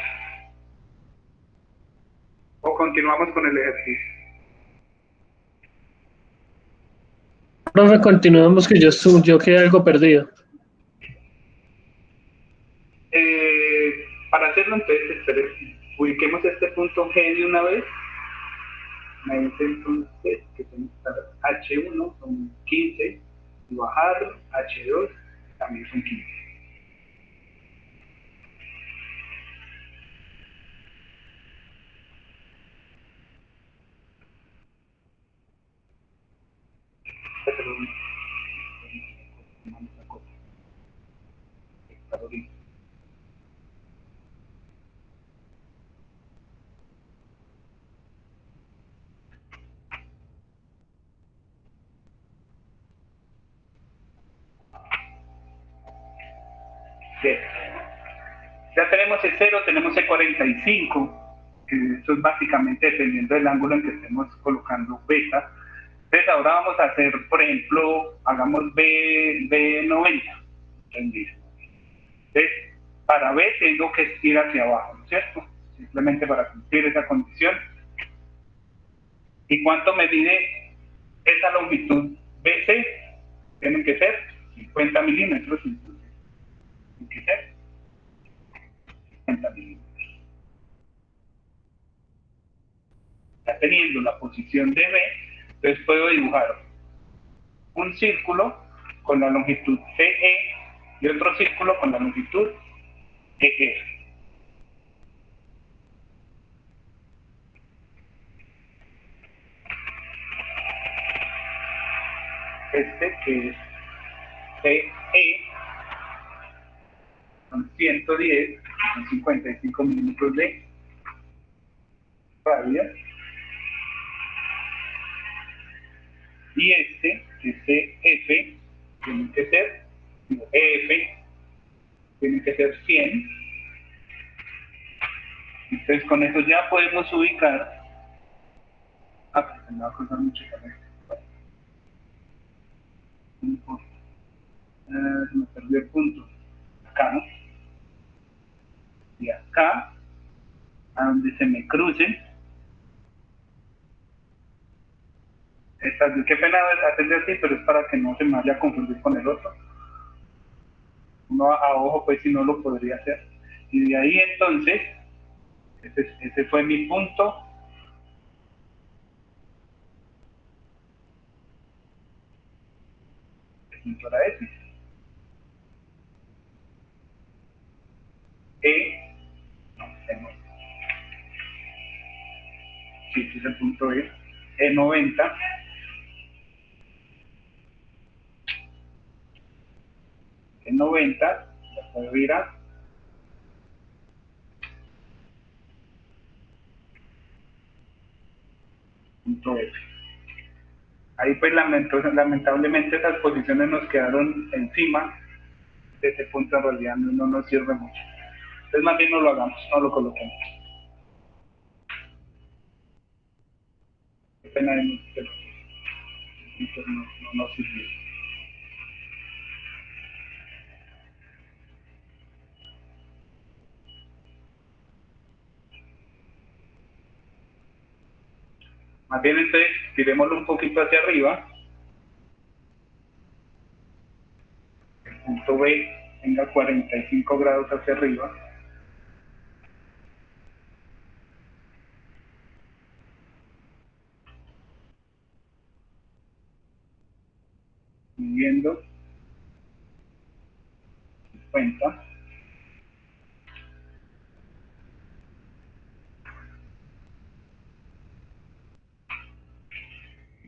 ¿O continuamos con el ejercicio?
Profe, continuemos que yo quedé algo perdido.
Para hacerlo entonces, ubiquemos este punto G de una vez. Me dice entonces que tenemos que estar H1 son 15 y bajar H2 también son 15. Bien. Ya tenemos el 0, tenemos el 45, que eso es básicamente dependiendo del ángulo en que estemos colocando beta. Entonces ahora vamos a hacer, por ejemplo, hagamos B90. Entonces, para B tengo que ir hacia abajo, ¿no es cierto? Simplemente para cumplir esa condición. ¿Y cuánto me mide esa longitud BC? Tienen que ser 50 milímetros. Tienen que ser 50 milímetros. Ya teniendo la posición de B, entonces puedo dibujar un círculo con la longitud CE y otro círculo con la longitud EE. este que es CE, son 110, son 55 milímetros de radio, y este que es CF, tiene que ser, EF, tiene que ser 100. Entonces con eso ya podemos ubicar. Pues me va a costar mucho para esto. Se me perdió el punto. Acá, ¿no? Y acá, a donde se me crucen. Qué pena hacerle así, pero es para que no se me vaya a confundir con el otro. Uno a ojo, pues si no lo podría hacer. Y de ahí entonces, ese fue mi punto. El punto era ese. No, no. Sí, ese es el punto E. E90. E90, la puedo ir a punto F. Ahí pues lamentablemente esas posiciones nos quedaron encima de ese punto, en realidad no nos sirve mucho. Entonces más bien no lo hagamos, no lo coloquemos. Qué pena de nosotros, no sirvió. Más bien entonces tirémoslo un poquito hacia arriba. El punto B tenga 45 grados hacia arriba. Midiendo 50.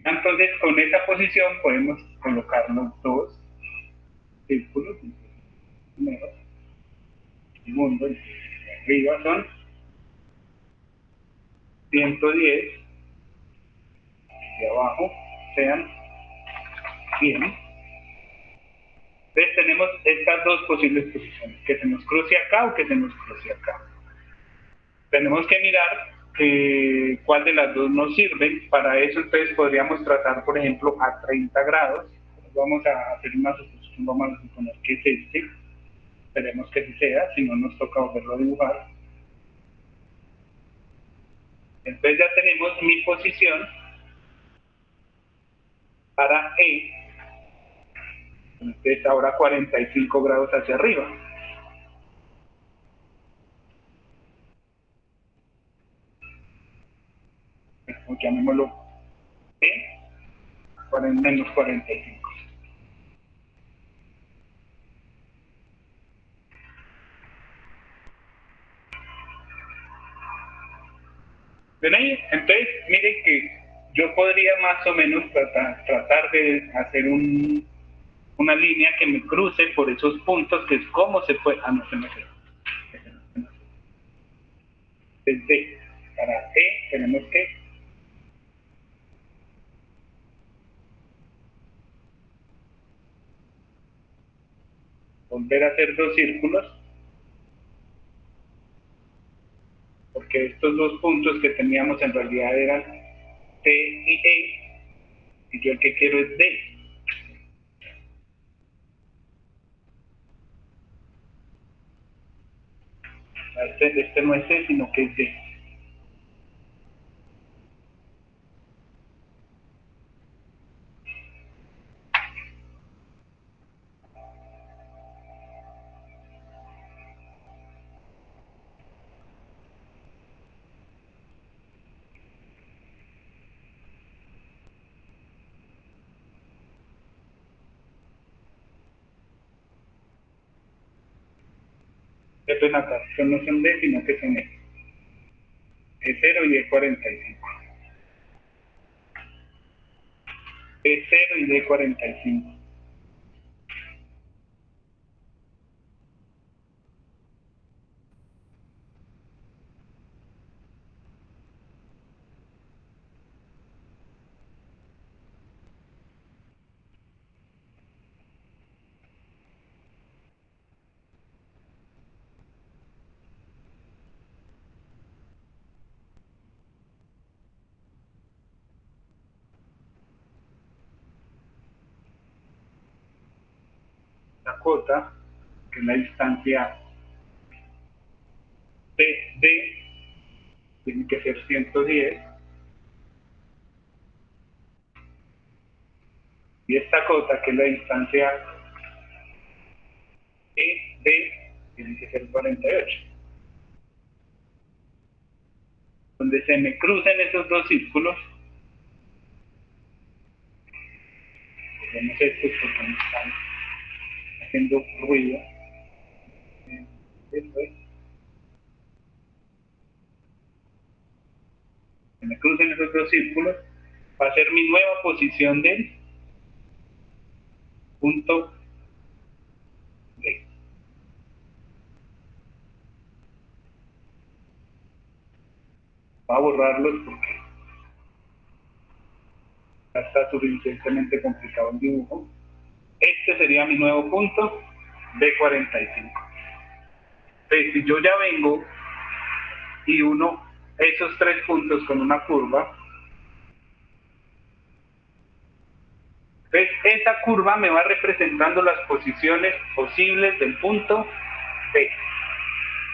Entonces con esa posición podemos colocar los dos círculos. Primero, segundo, y arriba son 110 y abajo sean 100. Entonces tenemos estas dos posibles posiciones, que se nos cruce acá o que se nos cruce acá. Tenemos que mirar cuál de las dos nos sirve. Para eso entonces podríamos tratar, por ejemplo, a 30 grados. Vamos a hacer una suposición, vamos a suponer que es este. Esperemos que sí sea, si no nos toca volverlo a dibujar. Entonces ya tenemos mi posición para E. Entonces ahora 45 grados hacia arriba. Llamémoslo E, menos 45. ¿Ven ahí? Entonces, miren que yo podría más o menos tratar de hacer una línea que me cruce por esos puntos, que es como se puede. No se me queda. Desde para E tenemos que volver a hacer dos círculos, porque estos dos puntos que teníamos en realidad eran T y E, y yo el que quiero es D. Este no es C, sino que es D. Esto es acá, no son D, sino que son E. E0 y E45. D0 y D45. La cota, que es la distancia D, tiene que ser 110. Y esta cota, que es la distancia ED, tiene que ser 48. Donde se me crucen esos dos círculos, vemos estos porque me están haciendo ruido. Esto es. Se me crucen esos dos círculos, va a ser mi nueva posición del punto D. Voy a borrarlos porque ya está suficientemente complicado el dibujo. Este sería mi nuevo punto D45. Entonces, si yo ya vengo y uno esos tres puntos con una curva, pues esa curva me va representando las posiciones posibles del punto D.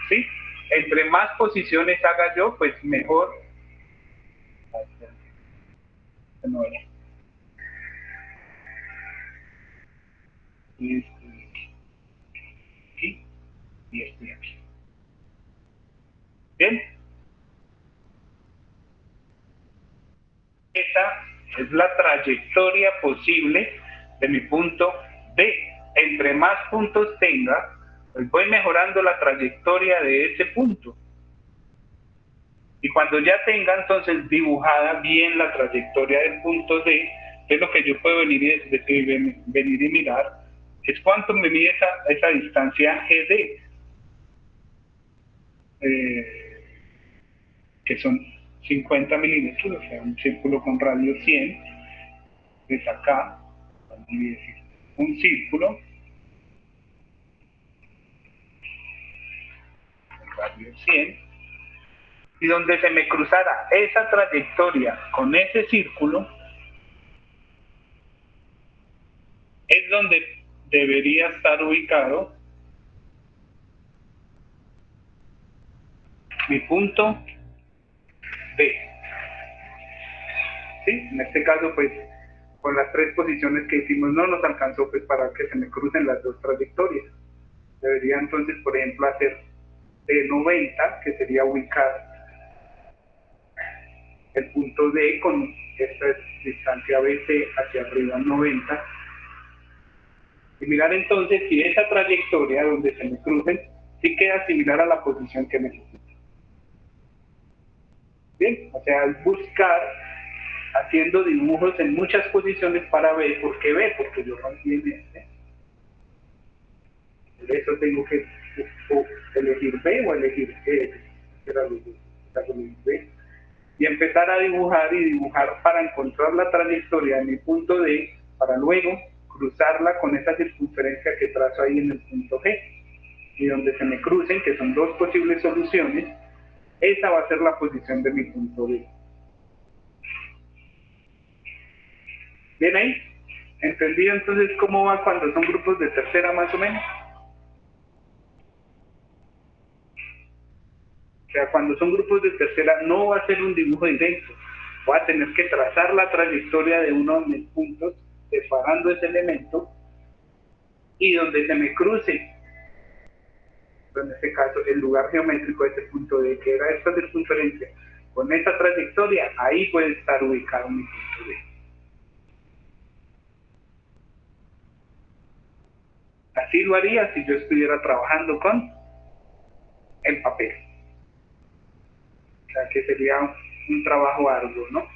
¿Sí? Entre más posiciones haga yo, pues mejor. No era. Y aquí y estoy aquí. Bien. Esa es la trayectoria posible de mi punto D. Entre más puntos tenga, pues voy mejorando la trayectoria de ese punto. Y cuando ya tenga entonces dibujada bien la trayectoria del punto D, es lo que yo puedo venir y mirar, es cuánto me mide esa distancia GD, que son 50 milímetros, o sea, un círculo con radio 100, es acá, un círculo, con radio 100, y donde se me cruzara esa trayectoria con ese círculo, es donde debería estar ubicado mi punto D. ¿Sí? En este caso, pues, con las tres posiciones que hicimos no nos alcanzó pues para que se me crucen las dos trayectorias. Debería entonces, por ejemplo, hacer de 90, que sería ubicar el punto D con esta distancia BC hacia arriba 90. Y mirar entonces si esa trayectoria donde se me crucen sí queda similar a la posición que necesito. Bien, o sea, es buscar haciendo dibujos en muchas posiciones para ver. ¿Por qué ver? Porque yo rompí en este. Por eso tengo que elegir B o elegir E. B. Y empezar a dibujar y dibujar para encontrar la trayectoria de mi punto D, para luego cruzarla con esa circunferencia que trazo ahí en el punto G. Y donde se me crucen, que son dos posibles soluciones, esa va a ser la posición de mi punto D. ¿Bien ahí? ¿Entendido entonces cómo va cuando son grupos de tercera más o menos? O sea, cuando son grupos de tercera no va a ser un dibujo directo. Voy a tener que trazar la trayectoria de uno de mis puntos, separando ese elemento, y donde se me cruce, en este caso, el lugar geométrico de este punto D, que era esta circunferencia, con esta trayectoria, ahí puede estar ubicado mi punto D. Así lo haría si yo estuviera trabajando con el papel. O sea, que sería un trabajo arduo, ¿no?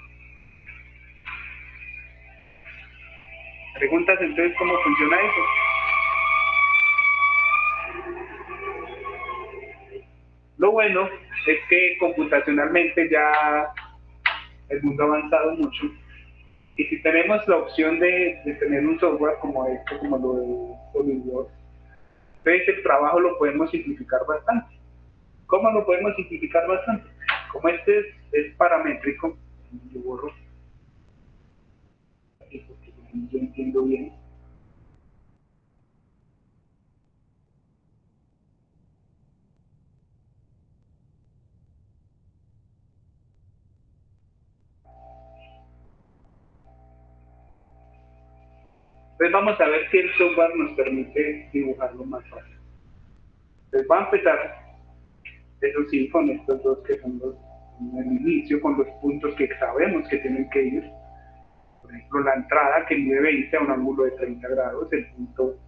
¿Preguntas entonces cómo funciona eso? Lo bueno es que computacionalmente ya el mundo ha avanzado mucho y si tenemos la opción de tener un software como este, como lo de SolidWorks, entonces el trabajo lo podemos simplificar bastante. ¿Cómo lo podemos simplificar bastante? Como este es paramétrico, yo borro, aquí porque yo entiendo bien. Entonces vamos a ver si el software nos permite dibujarlo más fácil. Entonces va a empezar, eso sí, con estos dos que son los en el inicio, con los puntos que sabemos que tienen que ir. Por ejemplo, la entrada que mide 20 a un ángulo de 30 grados, el punto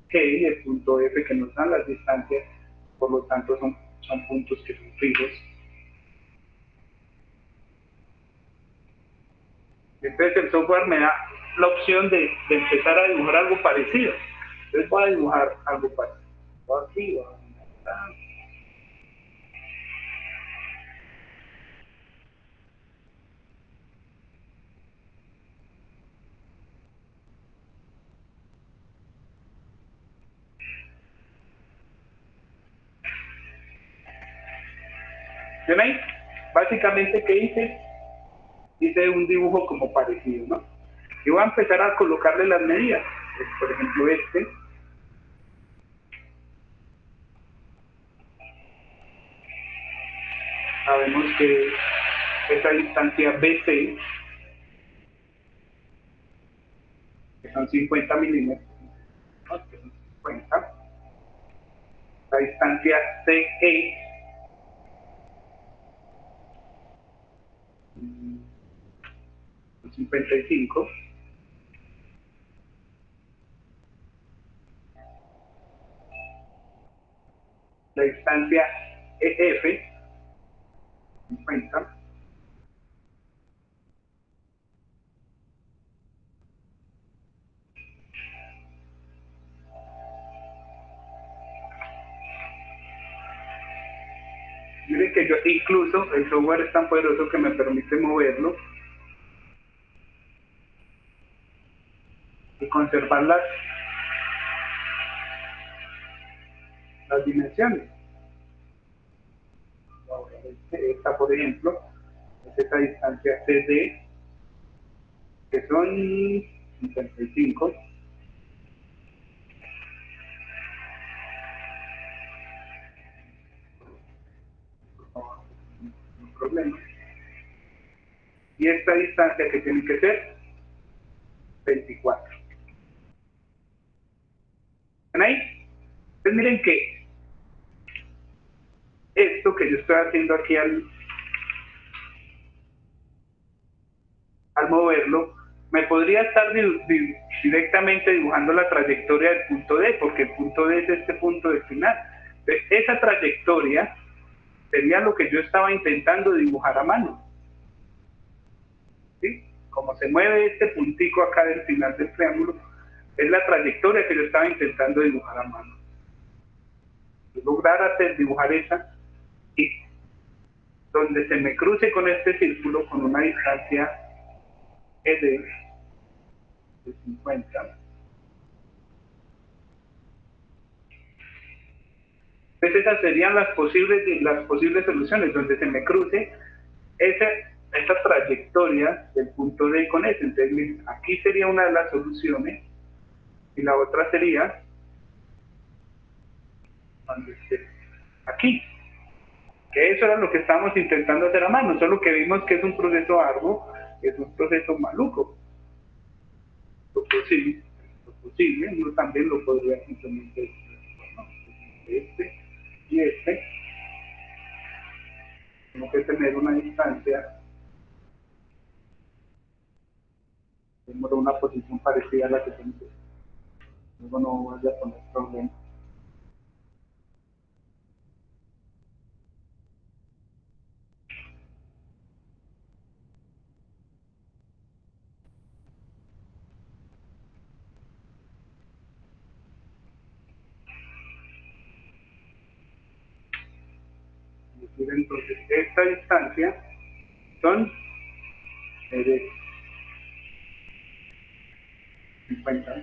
G y el punto F que nos dan las distancias, por lo tanto son puntos que son fijos. Entonces el software me da la opción de empezar a dibujar algo parecido. Entonces voy a dibujar algo parecido. Voy aquí, voy a... ¿Ven ahí? Básicamente, ¿qué hice? Hice un dibujo como parecido, ¿no? Y voy a empezar a colocarle las medidas. Por ejemplo, este. Sabemos que esa distancia BC, que son 50 milímetros, ¿no? Que son 50. La distancia CE, 55. La distancia EF, 50. Miren que yo incluso el software es tan poderoso que me permite moverlo y conservar las dimensiones. Ahora, esta, por ejemplo, es esta distancia CD, que son 55. No hay problema. Y esta distancia que tiene que ser 24. ¿Ven ahí? Entonces miren que esto que yo estoy haciendo aquí al moverlo, me podría estar directamente dibujando la trayectoria del punto D, porque el punto D es este punto del final. Entonces, esa trayectoria sería lo que yo estaba intentando dibujar a mano. ¿Sí? Como se mueve este puntico acá del final del triángulo, es la trayectoria que yo estaba intentando dibujar a mano. Lograr dibujar esa y donde se me cruce con este círculo con una distancia ED de 50. Entonces esas serían las posibles soluciones, donde se me cruce esa trayectoria del punto D con S. Entonces miren, aquí sería una de las soluciones y la otra sería donde esté aquí. Que eso era lo que estábamos intentando hacer a mano, solo que vimos que es un proceso arduo, es un proceso maluco. Lo posible, uno también lo podría simplemente bueno, este y este, tengo que tener una distancia, tengo una posición parecida a la que tengo. Luego no vaya a poner problema. Entonces, esta distancia son 50.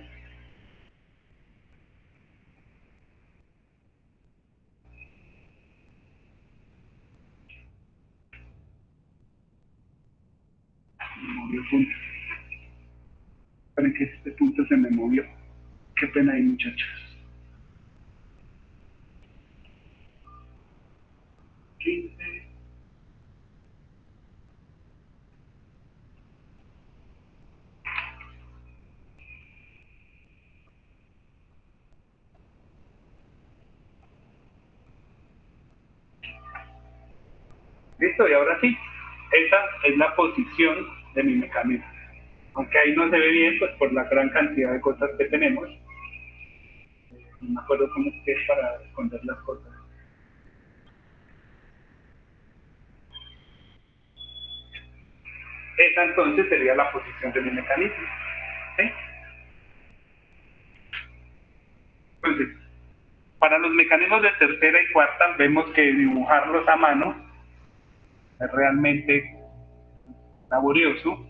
Me movió el punto. Esperen que este punto se me movió. Qué pena ahí, muchachos. 15. Listo, y ahora sí, esa es la posición de mi mecanismo. Aunque ahí no se ve bien, pues por la gran cantidad de cosas que tenemos. No me acuerdo cómo es que es para esconder las cosas. Esa entonces sería la posición de mi mecanismo. ¿Sí? Entonces, para los mecanismos de tercera y cuarta, vemos que dibujarlos a mano es realmente laborioso,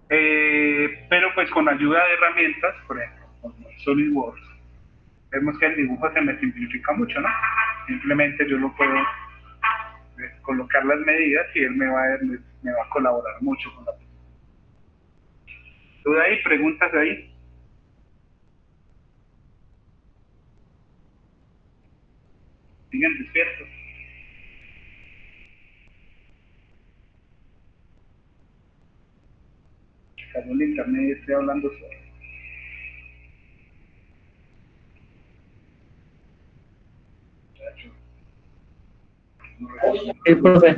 pero pues con ayuda de herramientas, por ejemplo, como SolidWorks, vemos que el dibujo se me simplifica mucho, ¿no? Simplemente yo lo puedo colocar las medidas y él me va a colaborar mucho con la posición. ¿Duda ahí? ¿Preguntas ahí? ¿Siguen despiertos? Cayó el internet y estoy hablando solo.
Sí, profe.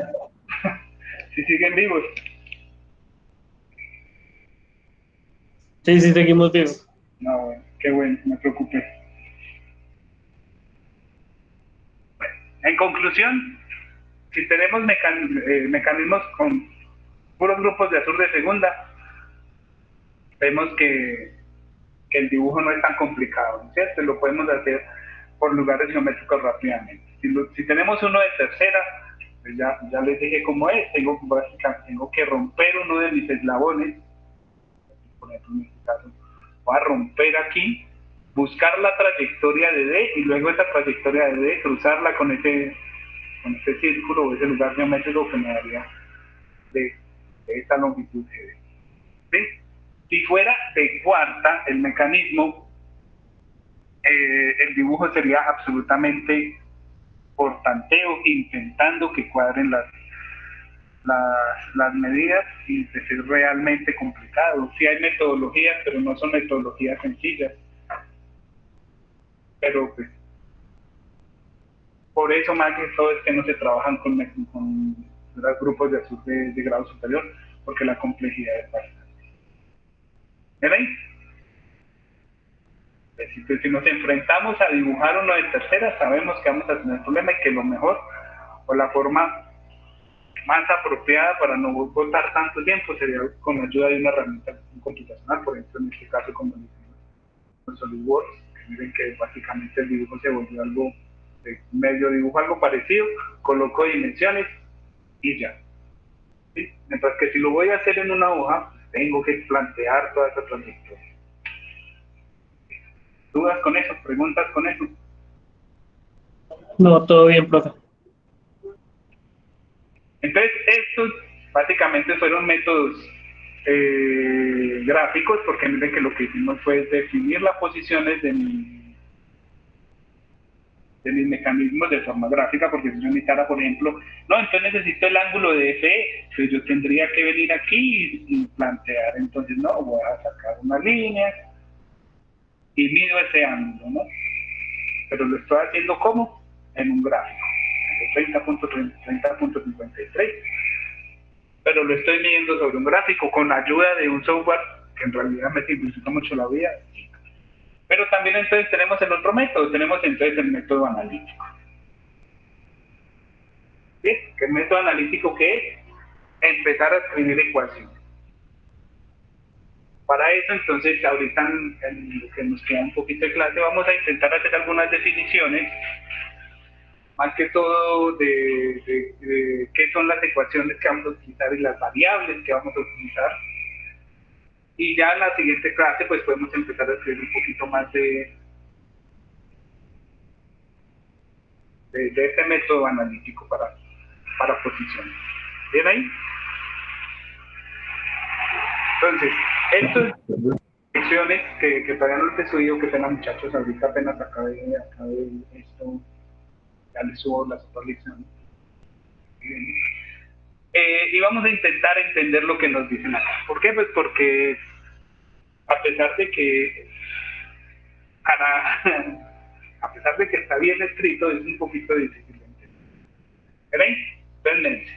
Si siguen vivos.
Sí, sí, seguimos vivos.
No, bueno, qué bueno, me preocupé. Bueno, en conclusión, si tenemos mecanismos con puros grupos de azur de segunda, vemos que el dibujo no es tan complicado, ¿no es cierto? Lo podemos hacer por lugares geométricos rápidamente. Si tenemos uno de tercera, pues ya les dije cómo es, tengo que romper uno de mis eslabones, por ejemplo en este caso, voy a romper aquí, buscar la trayectoria de D y luego esa trayectoria de D cruzarla con ese círculo o ese lugar geométrico que me daría de esta longitud de D. ¿Sí? Si fuera de cuarta el mecanismo, el dibujo sería absolutamente por tanteo, intentando que cuadren las medidas y pues es realmente complicado. Sí hay metodologías, pero no son metodologías sencillas. Pero pues, por eso más que todo es que no se trabajan con los grupos de grado superior, porque la complejidad es bastante. ¿Ven ahí? Si nos enfrentamos a dibujar uno de tercera, sabemos que vamos a tener problema y que lo mejor o la forma más apropiada para no botar tanto tiempo sería con la ayuda de una herramienta computacional, por ejemplo, en este caso como el SolidWorks, que miren que básicamente el dibujo se volvió algo de medio dibujo, algo parecido, coloco dimensiones y ya. ¿Sí? Mientras que si lo voy a hacer en una hoja, pues tengo que plantear toda esa trayectoria. ¿Dudas con eso? ¿Preguntas con eso?
No, todo bien, profe.
Entonces, estos básicamente fueron métodos gráficos, porque miren que lo que hicimos fue definir las posiciones de mis mecanismos de forma gráfica, porque si yo necesitara, por ejemplo, no, entonces necesito el ángulo de FE, entonces yo tendría que venir aquí y plantear, entonces no, voy a sacar una línea y mido ese ángulo, ¿no? Pero lo estoy haciendo ¿cómo? En un gráfico, 30.53, pero lo estoy midiendo sobre un gráfico con ayuda de un software que en realidad me simplifica mucho la vida. Pero también entonces tenemos el otro método, tenemos entonces el método analítico. ¿Sí? ¿Qué el método analítico qué es? Empezar a escribir ecuaciones. Para eso entonces ahorita en lo que nos queda un poquito de clase vamos a intentar hacer algunas definiciones más que todo de qué son las ecuaciones que vamos a utilizar y las variables que vamos a utilizar. Y ya en la siguiente clase pues podemos empezar a escribir un poquito más de este método analítico para posiciones. ¿Bien ahí? Entonces, estas secciones que todavía no les he subido, que tengan muchachos, ahorita apenas acabé esto, ya les subo las otras lecciones. Y vamos a intentar entender lo que nos dicen acá. ¿Por qué? Pues porque a pesar de que a pesar de que está bien escrito, es un poquito difícil de entender. ¿Ven? Entonces,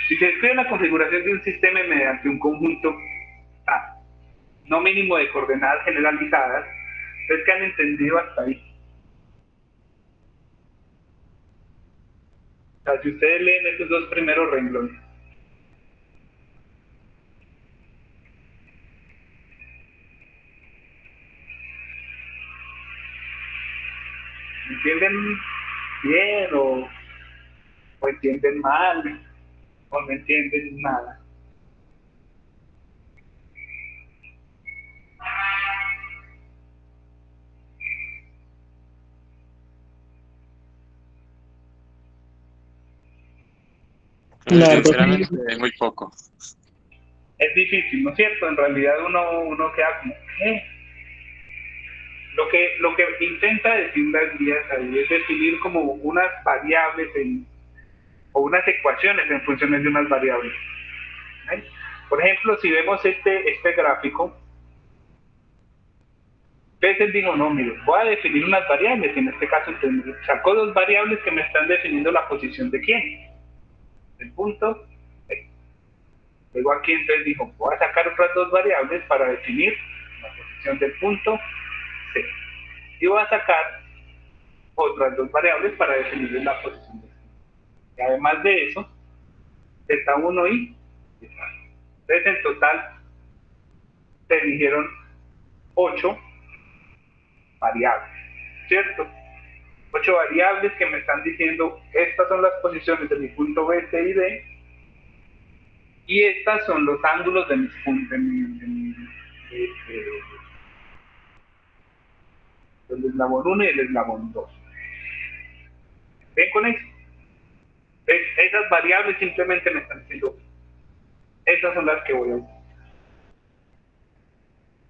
si se escribe la configuración de un sistema mediante un conjunto no mínimo de coordenadas generalizadas, ¿ustedes que han entendido hasta ahí? O sea, si ustedes leen estos dos primeros renglones, ¿entienden bien o entienden mal o no entienden nada?
La verdad,
Sinceramente, muy poco.
Es difícil, ¿no es cierto? En realidad uno queda como, ¿qué? Lo que intenta decir las guías ahí es definir como unas variables o unas ecuaciones en funciones de unas variables. ¿Sí? Por ejemplo, si vemos este gráfico, entonces él dijo, no, mire, voy a definir unas variables, y en este caso sacó dos variables que me están definiendo la posición de quién, del punto. Luego aquí entonces dijo, voy a sacar otras dos variables para definir la posición del punto C. Y voy a sacar otras dos variables para definir la posición del C. Y además de eso, Z1 y Z2. Entonces en total se eligieron 8 variables, ¿cierto? 8 variables que me están diciendo, estas son las posiciones de mi punto B, C y D, y estas son los ángulos de mis puntos, del eslabón 1 y el eslabón 2. ¿Ven con eso? Esas variables simplemente me están diciendo, esas son las que voy a usar.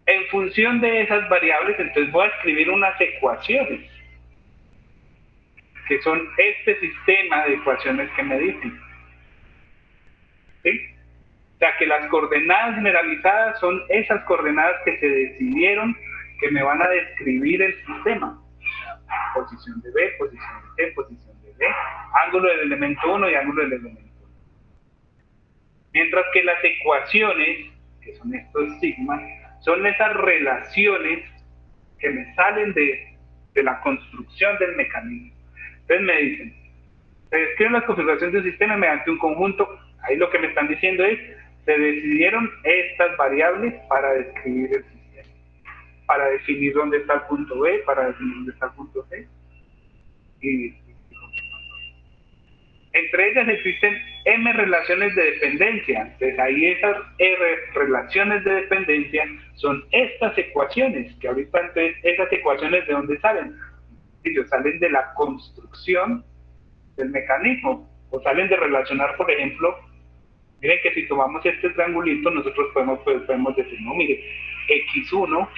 En función de esas variables, entonces voy a escribir unas ecuaciones, que son este sistema de ecuaciones que me dicen. ¿Sí? O sea, que las coordenadas generalizadas son esas coordenadas que se decidieron que me van a describir el sistema. Posición de B, posición de C, posición de D, ángulo del elemento 1 y ángulo del elemento 2. Mientras que las ecuaciones, que son estos sigmas, son esas relaciones que me salen de la construcción del mecanismo. Entonces me dicen, se describen las configuraciones de un sistema mediante un conjunto. Ahí lo que me están diciendo es, se decidieron estas variables para describir el sistema, para definir dónde está el punto B, para definir dónde está el punto C. Y entre ellas existen M relaciones de dependencia. Entonces ahí esas relaciones de dependencia son estas ecuaciones, que ahorita entonces esas ecuaciones ¿de dónde salen? Ellos salen de la construcción del mecanismo, o salen de relacionar, por ejemplo, miren que si tomamos este triangulito, nosotros podemos decir, no, mire, X1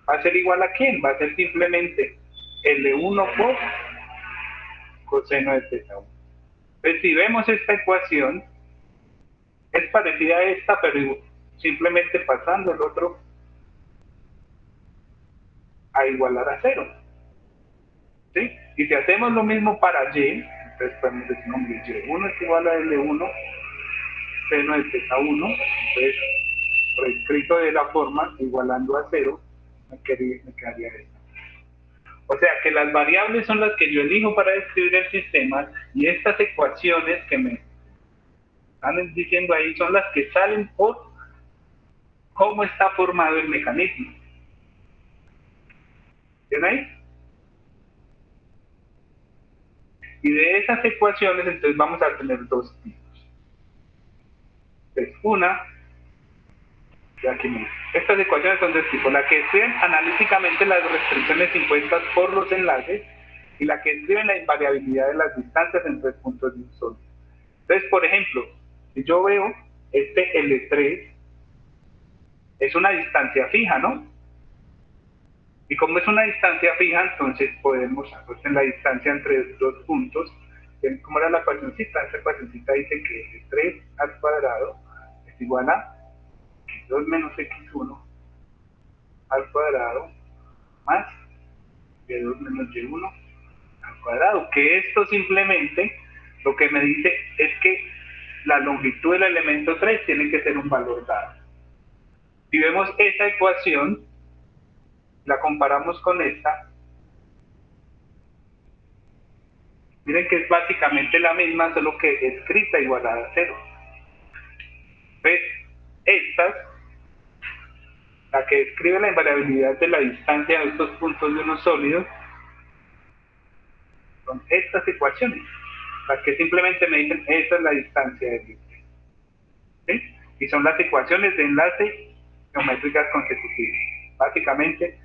va a ser igual a ¿quién? Va a ser simplemente L1 por coseno de θ1. Pues si vemos esta ecuación, es parecida a esta, pero simplemente pasando el otro a igualar a 0. ¿Sí? Y si hacemos lo mismo para Y, entonces podemos decir, hombre, Y1 es igual a L1 seno de θ1, entonces reescrito de la forma, igualando a 0, me quedaría esto. O sea que las variables son las que yo elijo para describir el sistema, y estas ecuaciones que me están diciendo ahí son las que salen por cómo está formado el mecanismo. ¿Ven ahí? Y de esas ecuaciones, entonces vamos a tener dos tipos. Entonces, una, de aquí mismo. Estas ecuaciones son de tipo, la que escriben analíticamente las restricciones impuestas por los enlaces y la que escriben la invariabilidad de las distancias entre puntos de un sólido. Entonces, por ejemplo, si yo veo este L3, es una distancia fija, ¿no? Y como es una distancia fija, entonces podemos, pues en la distancia entre dos puntos, ¿cómo era la ecuacioncita? Esta ecuacioncita dice que L3 al cuadrado es igual a x2 menos x1 al cuadrado más y2 menos y1 al cuadrado, que esto simplemente lo que me dice es que la longitud del elemento 3 tiene que ser un valor dado. Si vemos esa ecuación, la comparamos con esta, miren que es básicamente la misma, solo que escrita igualada a 0. ¿Ves? Estas, la que describe la invariabilidad de la distancia de estos puntos de unos sólidos, son estas ecuaciones, las que simplemente me dicen esta es la distancia del límite. ¿Sí? Y son las ecuaciones de enlace geométricas consecutivas. Básicamente,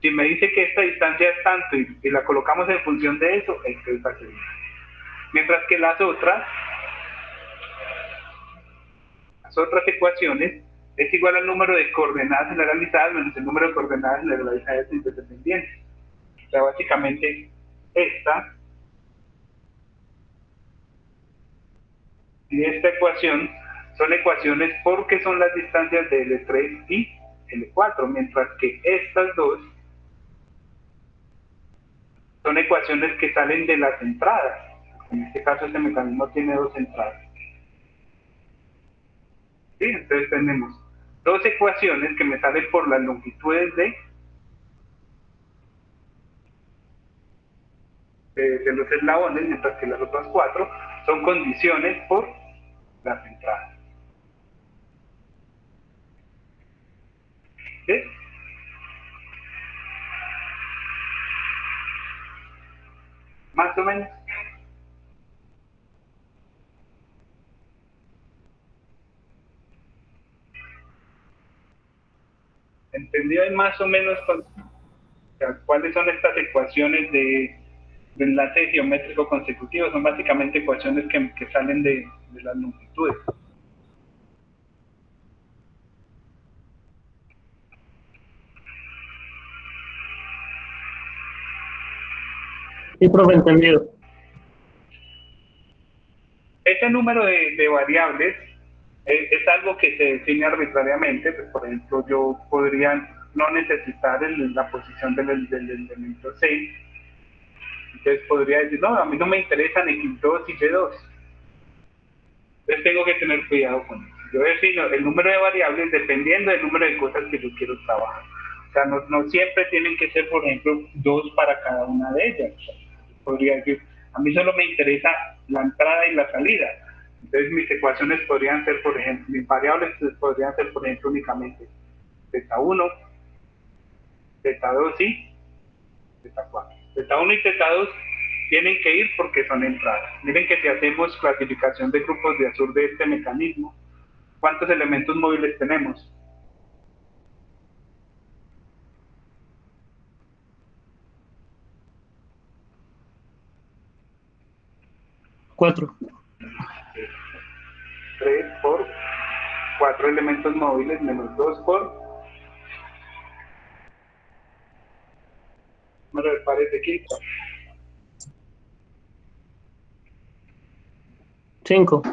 si me dice que esta distancia es tanto y la colocamos en función de eso, esto es fácil. Mientras que las otras ecuaciones es igual al número de coordenadas generalizadas menos el número de coordenadas generalizadas interdependientes. O sea, básicamente esta y esta ecuación son ecuaciones porque son las distancias de L3 y L4, mientras que estas dos son ecuaciones que salen de las entradas. En este caso este mecanismo tiene dos entradas. ¿Sí? Entonces tenemos dos ecuaciones que me salen por las longitudes de los eslabones, mientras que las otras cuatro son condiciones por las entradas. ¿Sí? Más o menos. ¿Entendido más o menos cuáles son estas ecuaciones de enlace geométrico consecutivo? Son básicamente ecuaciones que salen de las longitudes.
Sí, profe, entendido.
Ese número de variables es algo que se define arbitrariamente. Pues, por ejemplo, yo podría no necesitar la posición del elemento 6. Entonces podría decir, no, a mí no me interesan x2 y y2. Entonces tengo que tener cuidado con eso. Yo defino el número de variables dependiendo del número de cosas que yo quiero trabajar. O sea, no siempre tienen que ser, por ejemplo, 2 para cada una de ellas. Podría decir, a mí solo me interesa la entrada y la salida. Entonces mis ecuaciones podrían ser, por ejemplo, mis variables podrían ser, por ejemplo, únicamente z1, z2 y z4. Z1 y Z2 tienen que ir porque son entradas. Miren que si hacemos clasificación de grupos de Azur de este mecanismo, ¿cuántos elementos móviles tenemos?
Cuatro.
3 por 4 elementos móviles menos 2 por número de pares de quinto.
5.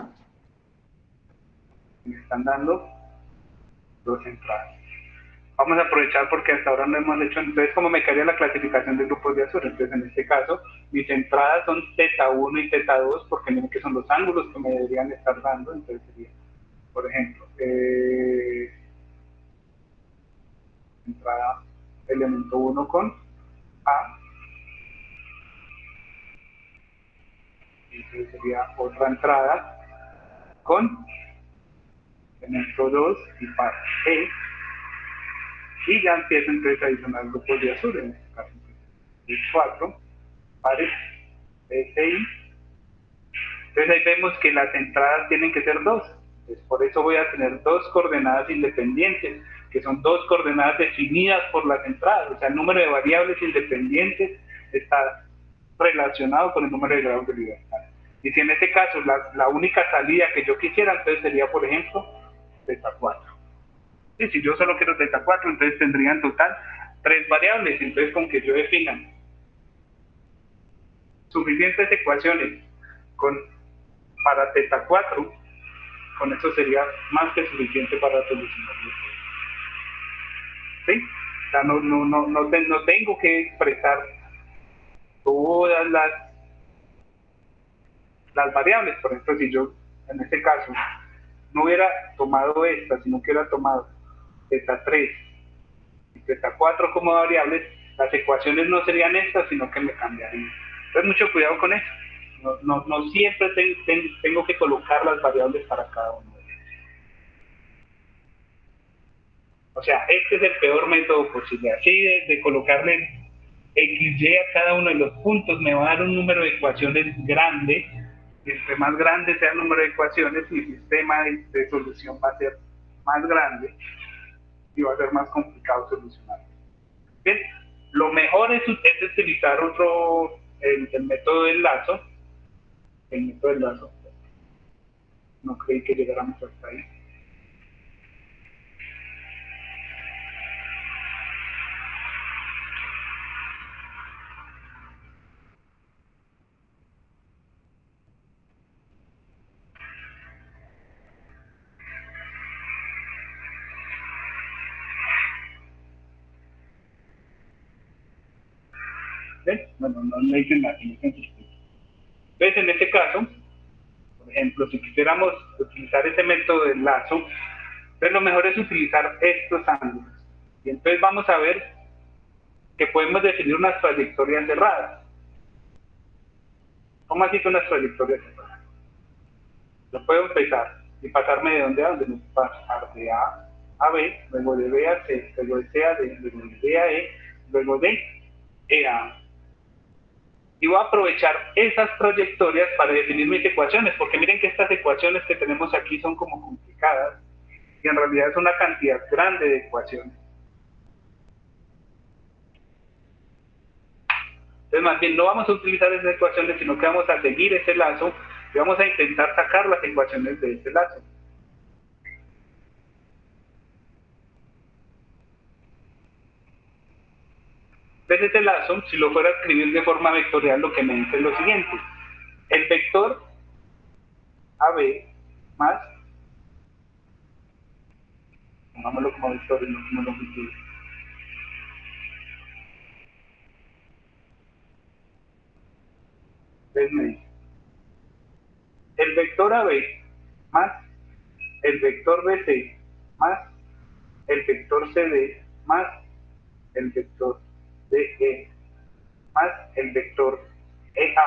Me están dando 2 entradas. Vamos a aprovechar porque hasta ahora no hemos hecho, entonces como me quedaría la clasificación de grupos de Azur, entonces en este caso mis entradas son Z1 y Z2 porque miren que son los ángulos que me deberían estar dando, entonces sería, por ejemplo, entrada elemento 1 con A, y entonces sería otra entrada con elemento 2 y par E, y ya empiezo entonces a adicionar grupos de Azur, en este caso entonces 4 pares SI Entonces ahí vemos que las entradas tienen que ser 2. Entonces, por eso voy a tener 2 coordenadas independientes, que son 2 coordenadas definidas por las entradas. O sea, el número de variables independientes está relacionado con el número de grados de libertad. Y si en este caso la única salida que yo quisiera, entonces sería, por ejemplo, delta 4. Y si yo solo quiero delta 4, entonces tendría en total 3 variables. Entonces, con que yo defina suficientes ecuaciones para delta 4, con eso sería más que suficiente para solucionarlo. ¿Sí? O sea, no tengo que expresar todas las variables. Por ejemplo, si yo en este caso no hubiera tomado esta, sino que hubiera tomado delta 3 y delta 4 como variables, las ecuaciones no serían estas, sino que me cambiarían. Entonces, mucho cuidado con eso. No siempre tengo que colocar las variables para cada uno de ellos. O sea, este es el peor método posible. Así de colocarle XY a cada uno de los puntos me va a dar un número de ecuaciones grande. Entre más grande sea el número de ecuaciones, mi sistema de solución va a ser más grande y va a ser más complicado solucionar. Bien, lo mejor es utilizar el método del lazo. El método del lazo. No creí que llegáramos hasta ahí. ¿Ven? Bueno, no le dicen nada. Entonces, en este caso, por ejemplo, si quisiéramos utilizar ese método del lazo, entonces lo mejor es utilizar estos ángulos. Y entonces vamos a ver que podemos definir unas trayectorias cerradas. ¿Cómo así que unas trayectorias cerradas? Yo puedo empezar y pasarme de donde a donde, pasar de A a B, luego de B a C, luego de C a D, luego de D a E, luego de E a A. Y voy a aprovechar esas trayectorias para definir mis ecuaciones, porque miren que estas ecuaciones que tenemos aquí son como complicadas, y en realidad es una cantidad grande de ecuaciones. Entonces, más bien, no vamos a utilizar esas ecuaciones, sino que vamos a seguir ese lazo y vamos a intentar sacar las ecuaciones de ese lazo. Entonces, ese lazo, si lo fuera a escribir de forma vectorial, lo que me dice es lo siguiente. El vector AB más, pongámoslo como vector y no como longitud. Entonces me dice, el vector AB más el vector BC más el vector CD más el vector DE más el vector EA,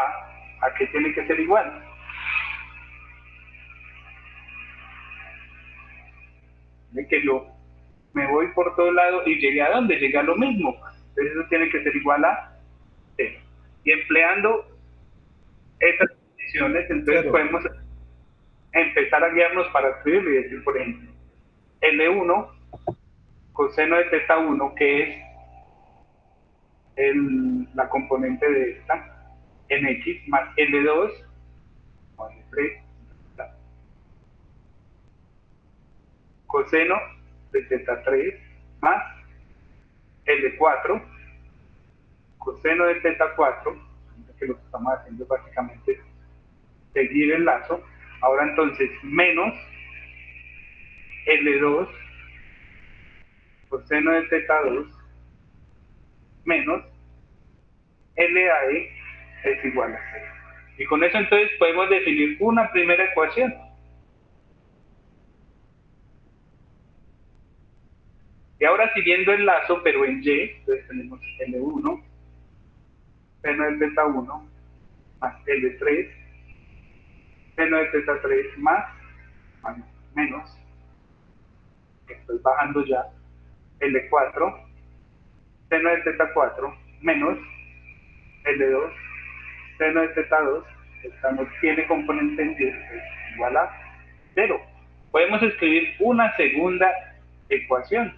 ¿a qué tiene que ser igual? De que yo me voy por todo lado y llegué a donde, llegué a lo mismo. Entonces eso tiene que ser igual a C. Y empleando esas condiciones, entonces podemos empezar a guiarnos para escribirlo y decir, por ejemplo, L1 coseno de teta 1, que es la componente de esta, en X, más L2, o L3, coseno de teta 3, más L4, coseno de teta 4, que lo que estamos haciendo es básicamente seguir el lazo. Ahora entonces, menos L2, coseno de teta 2, menos LAE es igual a 0. Y con eso entonces podemos definir una primera ecuación. Y ahora siguiendo el lazo, pero en Y, entonces tenemos L1, seno de teta 1, más L3, seno de teta 3, más menos, estoy bajando ya, L4, seno de teta 4, menos L2, seno de teta 2, tiene componente en 10, es igual a 0. Podemos escribir una segunda ecuación,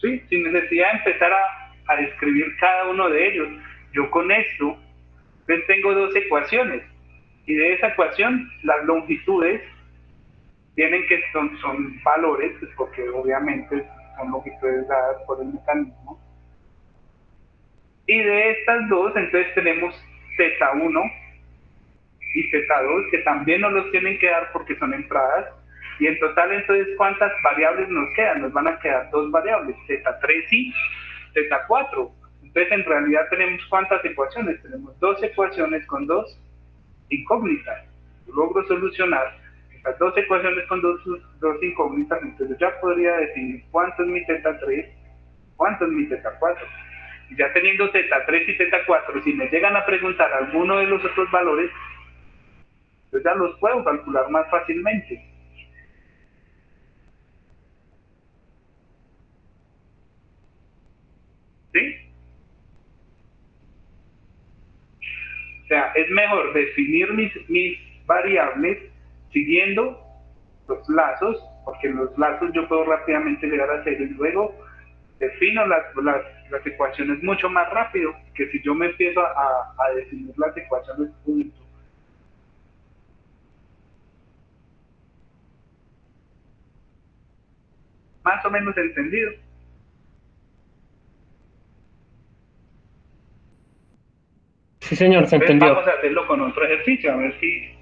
¿sí? Sin necesidad de empezar a escribir cada uno de ellos. Yo con esto, entonces tengo dos ecuaciones, y de esa ecuación las longitudes tienen que son valores, pues porque obviamente son longitudes dadas por el mecanismo. Y de estas dos, entonces tenemos Z1 y Z2, que también nos los tienen que dar porque son entradas. Y en total, entonces, ¿cuántas variables nos quedan? Nos van a quedar dos variables, Z3 y Z4. Entonces, en realidad, tenemos ¿cuántas ecuaciones? Tenemos dos ecuaciones con dos incógnitas. Yo logro solucionar estas dos ecuaciones con dos incógnitas, entonces ya podría definir cuánto es mi Z3, cuánto es mi Z4. Y ya teniendo Z3 y Z4, si me llegan a preguntar alguno de los otros valores, yo ya los puedo calcular más fácilmente. ¿Sí? O sea, es mejor definir mis variables siguiendo los lazos, porque los lazos yo puedo rápidamente llegar a hacer y luego defino las ecuaciones mucho más rápido que si yo me empiezo a definir las ecuaciones punto. Más o menos entendido.
Sí, señor, se
Entonces
entendió.
vamos a hacerlo con otro ejercicio, a ver si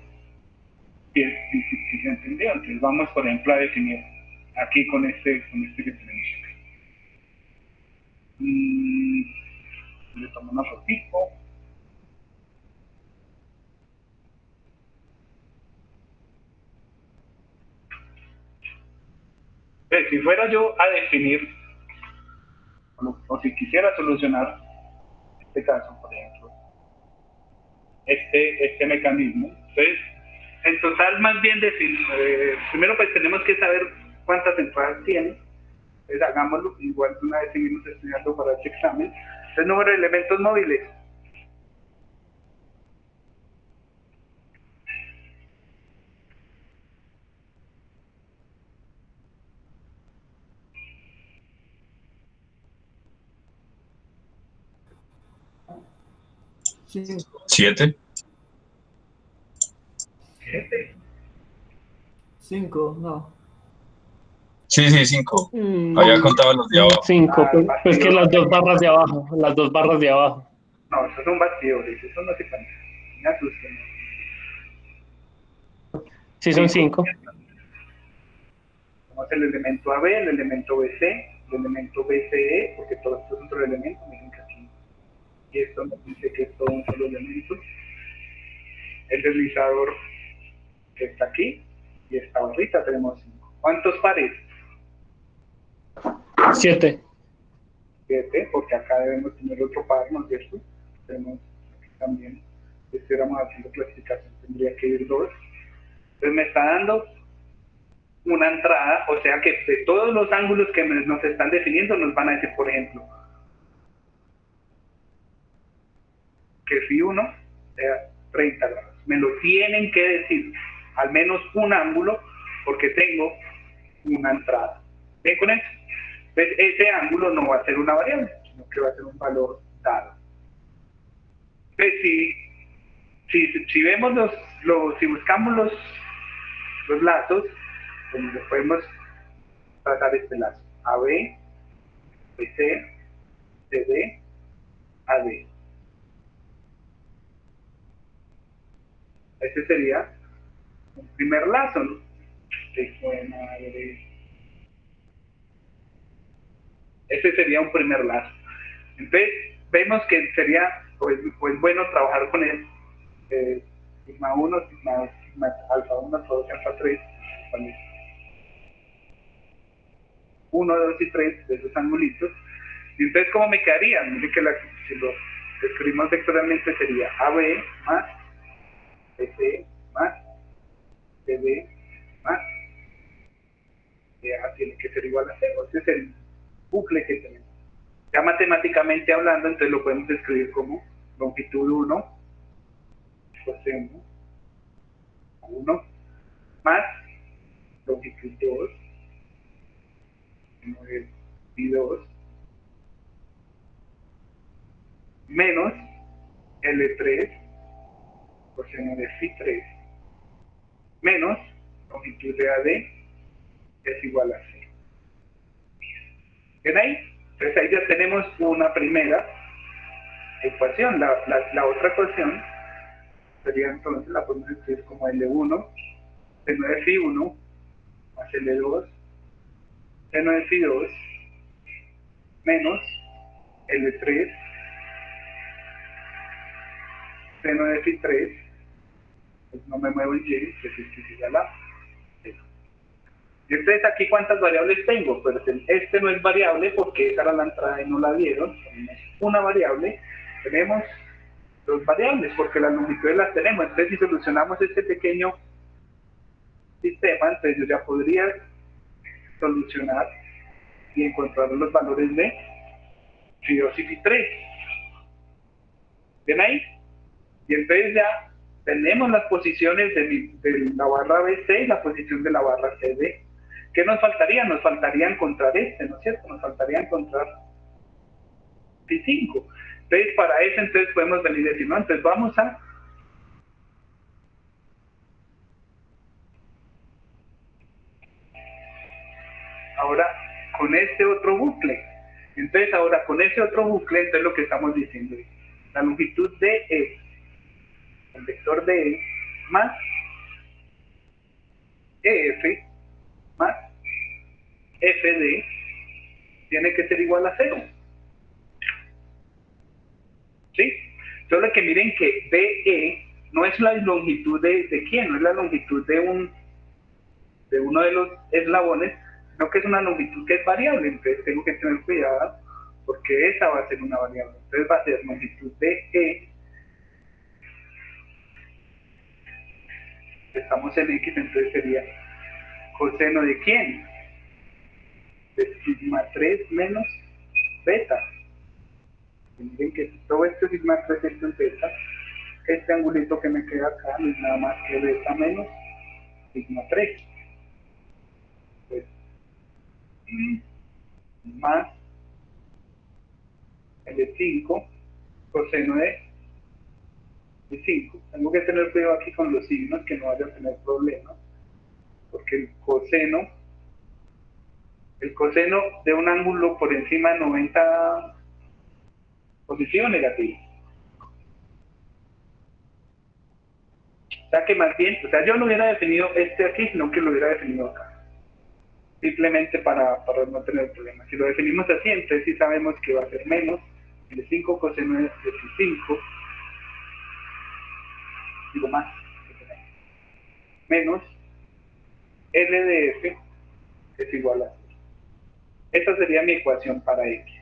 se entendió. Entonces vamos, por ejemplo, a definir aquí con este que tenemos acá. Le tomo una fotito. Si fuera yo a definir, o si quisiera solucionar este caso, por ejemplo, este mecanismo, entonces, en total, más bien, primero pues tenemos que saber cuántas entradas tiene. Entonces hagámoslo, igual una vez seguimos estudiando para este examen. El número de elementos móviles.
Cinco.
7.
7.
Cinco, no.
Sí, 5. Había contado los de abajo.
5, pues que las dos
Bastidor.
barras de abajo, las dos barras de abajo.
No, esos son bastidores, eso no se cuenta. Me asusten.
Sí, son
5.
5.
Tenemos el elemento AB, el elemento BC, el elemento BCE, porque todos estos son otro elemento, miren que aquí. Y esto nos dice que es todo un solo elemento. El deslizador que está aquí, y esta barrita tenemos 5. ¿Cuántos pares?
7.
7, porque acá debemos tener otro par, ¿no es cierto? Tenemos aquí también, si estuviéramos haciendo clasificación, tendría que ir 2. Entonces me está dando una entrada, o sea que de todos los ángulos que nos están definiendo, nos van a decir, por ejemplo, que si uno sea 30 grados. Me lo tienen que decir, al menos un ángulo, porque tengo una entrada. ¿Ven con eso? Entonces, ese ángulo no va a ser una variable, sino que va a ser un valor dado. Entonces, si vemos si buscamos los lazos, pues le podemos trazar este lazo. AB, BC, CD, AD. Ese sería un primer lazo, ¿no? Ese sería un primer lazo. Entonces, vemos que sería pues bueno trabajar con el sigma 1, sigma 2, sigma alfa 1, alfa 2, alfa 3, 1, 2 y 3 de esos angulitos. Y entonces, ¿cómo me quedarían? Miren que si lo escribimos vectorialmente sería AB más BC más CD más DA tiene que ser igual a 0. Ese es el bucle que tenemos. Ya matemáticamente hablando, entonces lo podemos escribir como longitud 1, coseno 1, más longitud 2, coseno de phi 2, menos L3, coseno de phi 3, menos longitud de AD es igual a 0. ¿Ven ahí? Entonces ahí ya tenemos una primera ecuación. La otra ecuación sería entonces, la podemos escribir como L1, seno de phi 1, más L2, seno de phi 2, menos L3, seno de phi 3, pues no me muevo en Y, que significa la cero. Y entonces aquí, ¿cuántas variables tengo? Pues este no es variable porque esa era la entrada y no la dieron. Tenemos una variable, tenemos dos variables porque las longitudes las tenemos. Entonces si solucionamos este pequeño sistema, entonces yo ya podría solucionar y encontrar los valores de phi 2 y phi 3. ¿Ven ahí? Y entonces ya tenemos las posiciones de la barra BC y la posición de la barra CD. ¿Qué nos faltaría? Nos faltaría encontrar ¿no es cierto? Nos faltaría encontrar phi 5. Entonces, para eso, entonces podemos venir y decir, no, entonces vamos a ahora con este otro bucle. Entonces, ahora con ese otro bucle, entonces lo que estamos diciendo es la longitud de E, el vector de E, más EF, más FD, tiene que ser igual a 0. ¿Sí? Solo que miren que BE no es la longitud de quién, no es la longitud de uno de los eslabones, sino que es una longitud que es variable. Entonces tengo que tener cuidado porque esa va a ser una variable. Entonces va a ser longitud de E, estamos en X, entonces sería coseno de quién, de sigma 3 menos beta. Y miren que todo esto es sigma 3, esto es beta. Este angulito que me queda acá no es nada más que beta menos sigma 3. Pues, más L5 coseno de 5. Tengo que tener cuidado aquí con los signos, que no vaya a tener problemas, porque el coseno de un ángulo por encima de 90, positivo o negativo. O sea que más bien, o sea, yo no hubiera definido este aquí, sino que lo hubiera definido acá. Simplemente para no tener problemas. Si lo definimos así, entonces sí sabemos que va a ser menos el 5 coseno de 5, digo más, menos L de F es igual a 0. Esta sería mi ecuación para X.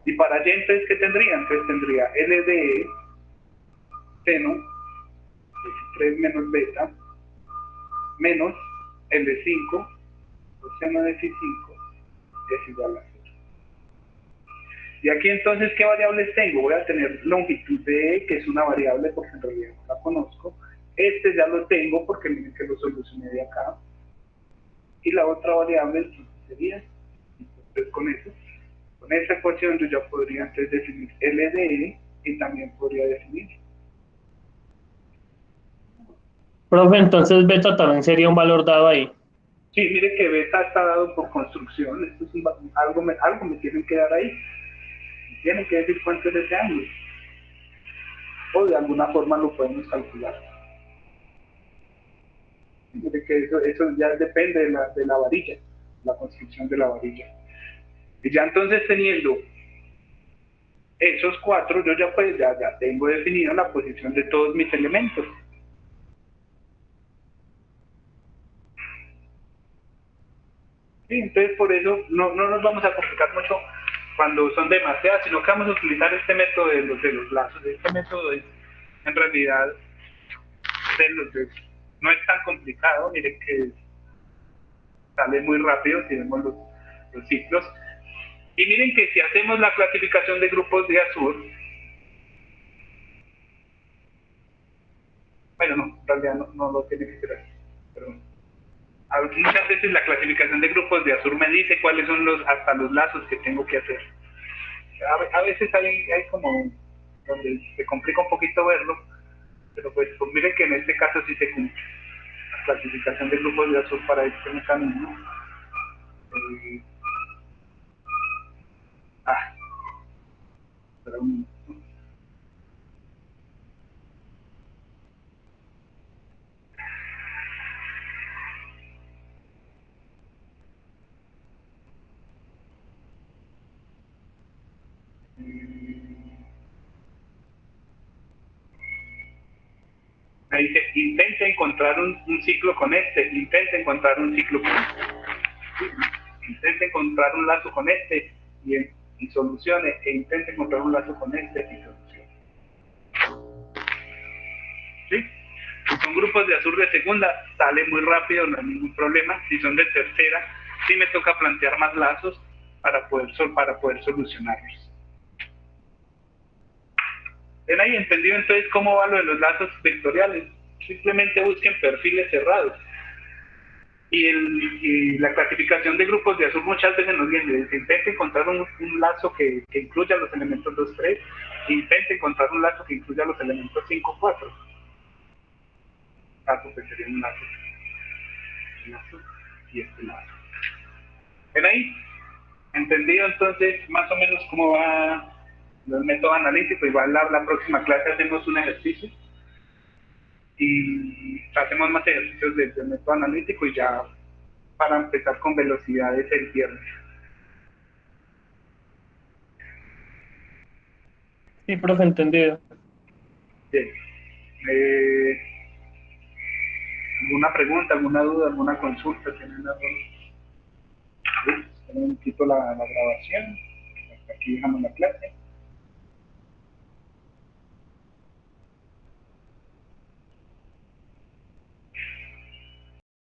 Y para Y, entonces, ¿qué tendría? Entonces tendría L de E seno de 3 menos beta menos L5 coseno de 5 es igual a 0. Y aquí entonces, ¿qué variables tengo? Voy a tener longitud de E, que es una variable porque en realidad no la conozco. Este ya lo tengo porque miren que lo solucioné de acá. Y la otra variable entonces sería, entonces con esa ecuación yo ya podría entonces definir L de E y también podría definir.
Profe, entonces beta también sería un valor dado ahí.
Sí, mire que beta está dado por construcción. Esto es algo me tienen que dar ahí. Tienen que decir cuánto es ese ángulo. O de alguna forma lo podemos calcular. Mire que eso ya depende de la varilla, la construcción de la varilla. Y ya entonces teniendo esos cuatro, yo ya pues ya tengo definida la posición de todos mis elementos. Sí, entonces por eso no nos vamos a complicar mucho cuando son demasiadas, sino que vamos a utilizar este método de los lazos. Este método es en realidad no es tan complicado, miren que sale muy rápido si vemos los ciclos. Y miren que si hacemos la clasificación de grupos de Azur, bueno, no, en realidad no lo tiene que ser así. Pero muchas veces la clasificación de grupos de Azure me dice cuáles son hasta los lazos que tengo que hacer. A veces hay como donde se complica un poquito verlo, pero pues miren que en este caso sí se cumple la clasificación de grupos de Azure para este mecanismo. Espera un minuto. Me dice, intente encontrar un ciclo con este, intente encontrar un ciclo con este. Sí, intente encontrar un lazo con este y solucione, e intente encontrar un lazo con este y solucione. ¿Sí? Si son grupos de Azure de segunda, sale muy rápido, no hay ningún problema. Si son de tercera, sí me toca plantear más lazos para poder solucionarlos. ¿Ven ahí entendido entonces cómo va lo de los vectoriales? Simplemente busquen perfiles cerrados. Y la clasificación de grupos de Azure muchas veces nos viene, intente encontrar un lazo que incluya los elementos 2, 3, intente encontrar un lazo que incluya los elementos 5, 4. Lazo que sería un lazo y este lazo. ¿Ven ahí? ¿Entendido entonces más o menos cómo va el método analítico? Igual la próxima clase hacemos un ejercicio y hacemos más ejercicios del método analítico y ya para empezar con velocidades el viernes.
Sí, profe, entendido.
Bien. ¿Alguna pregunta, alguna duda, alguna consulta? ¿Tienen algo? Un poquito la grabación. Hasta aquí dejamos la clase.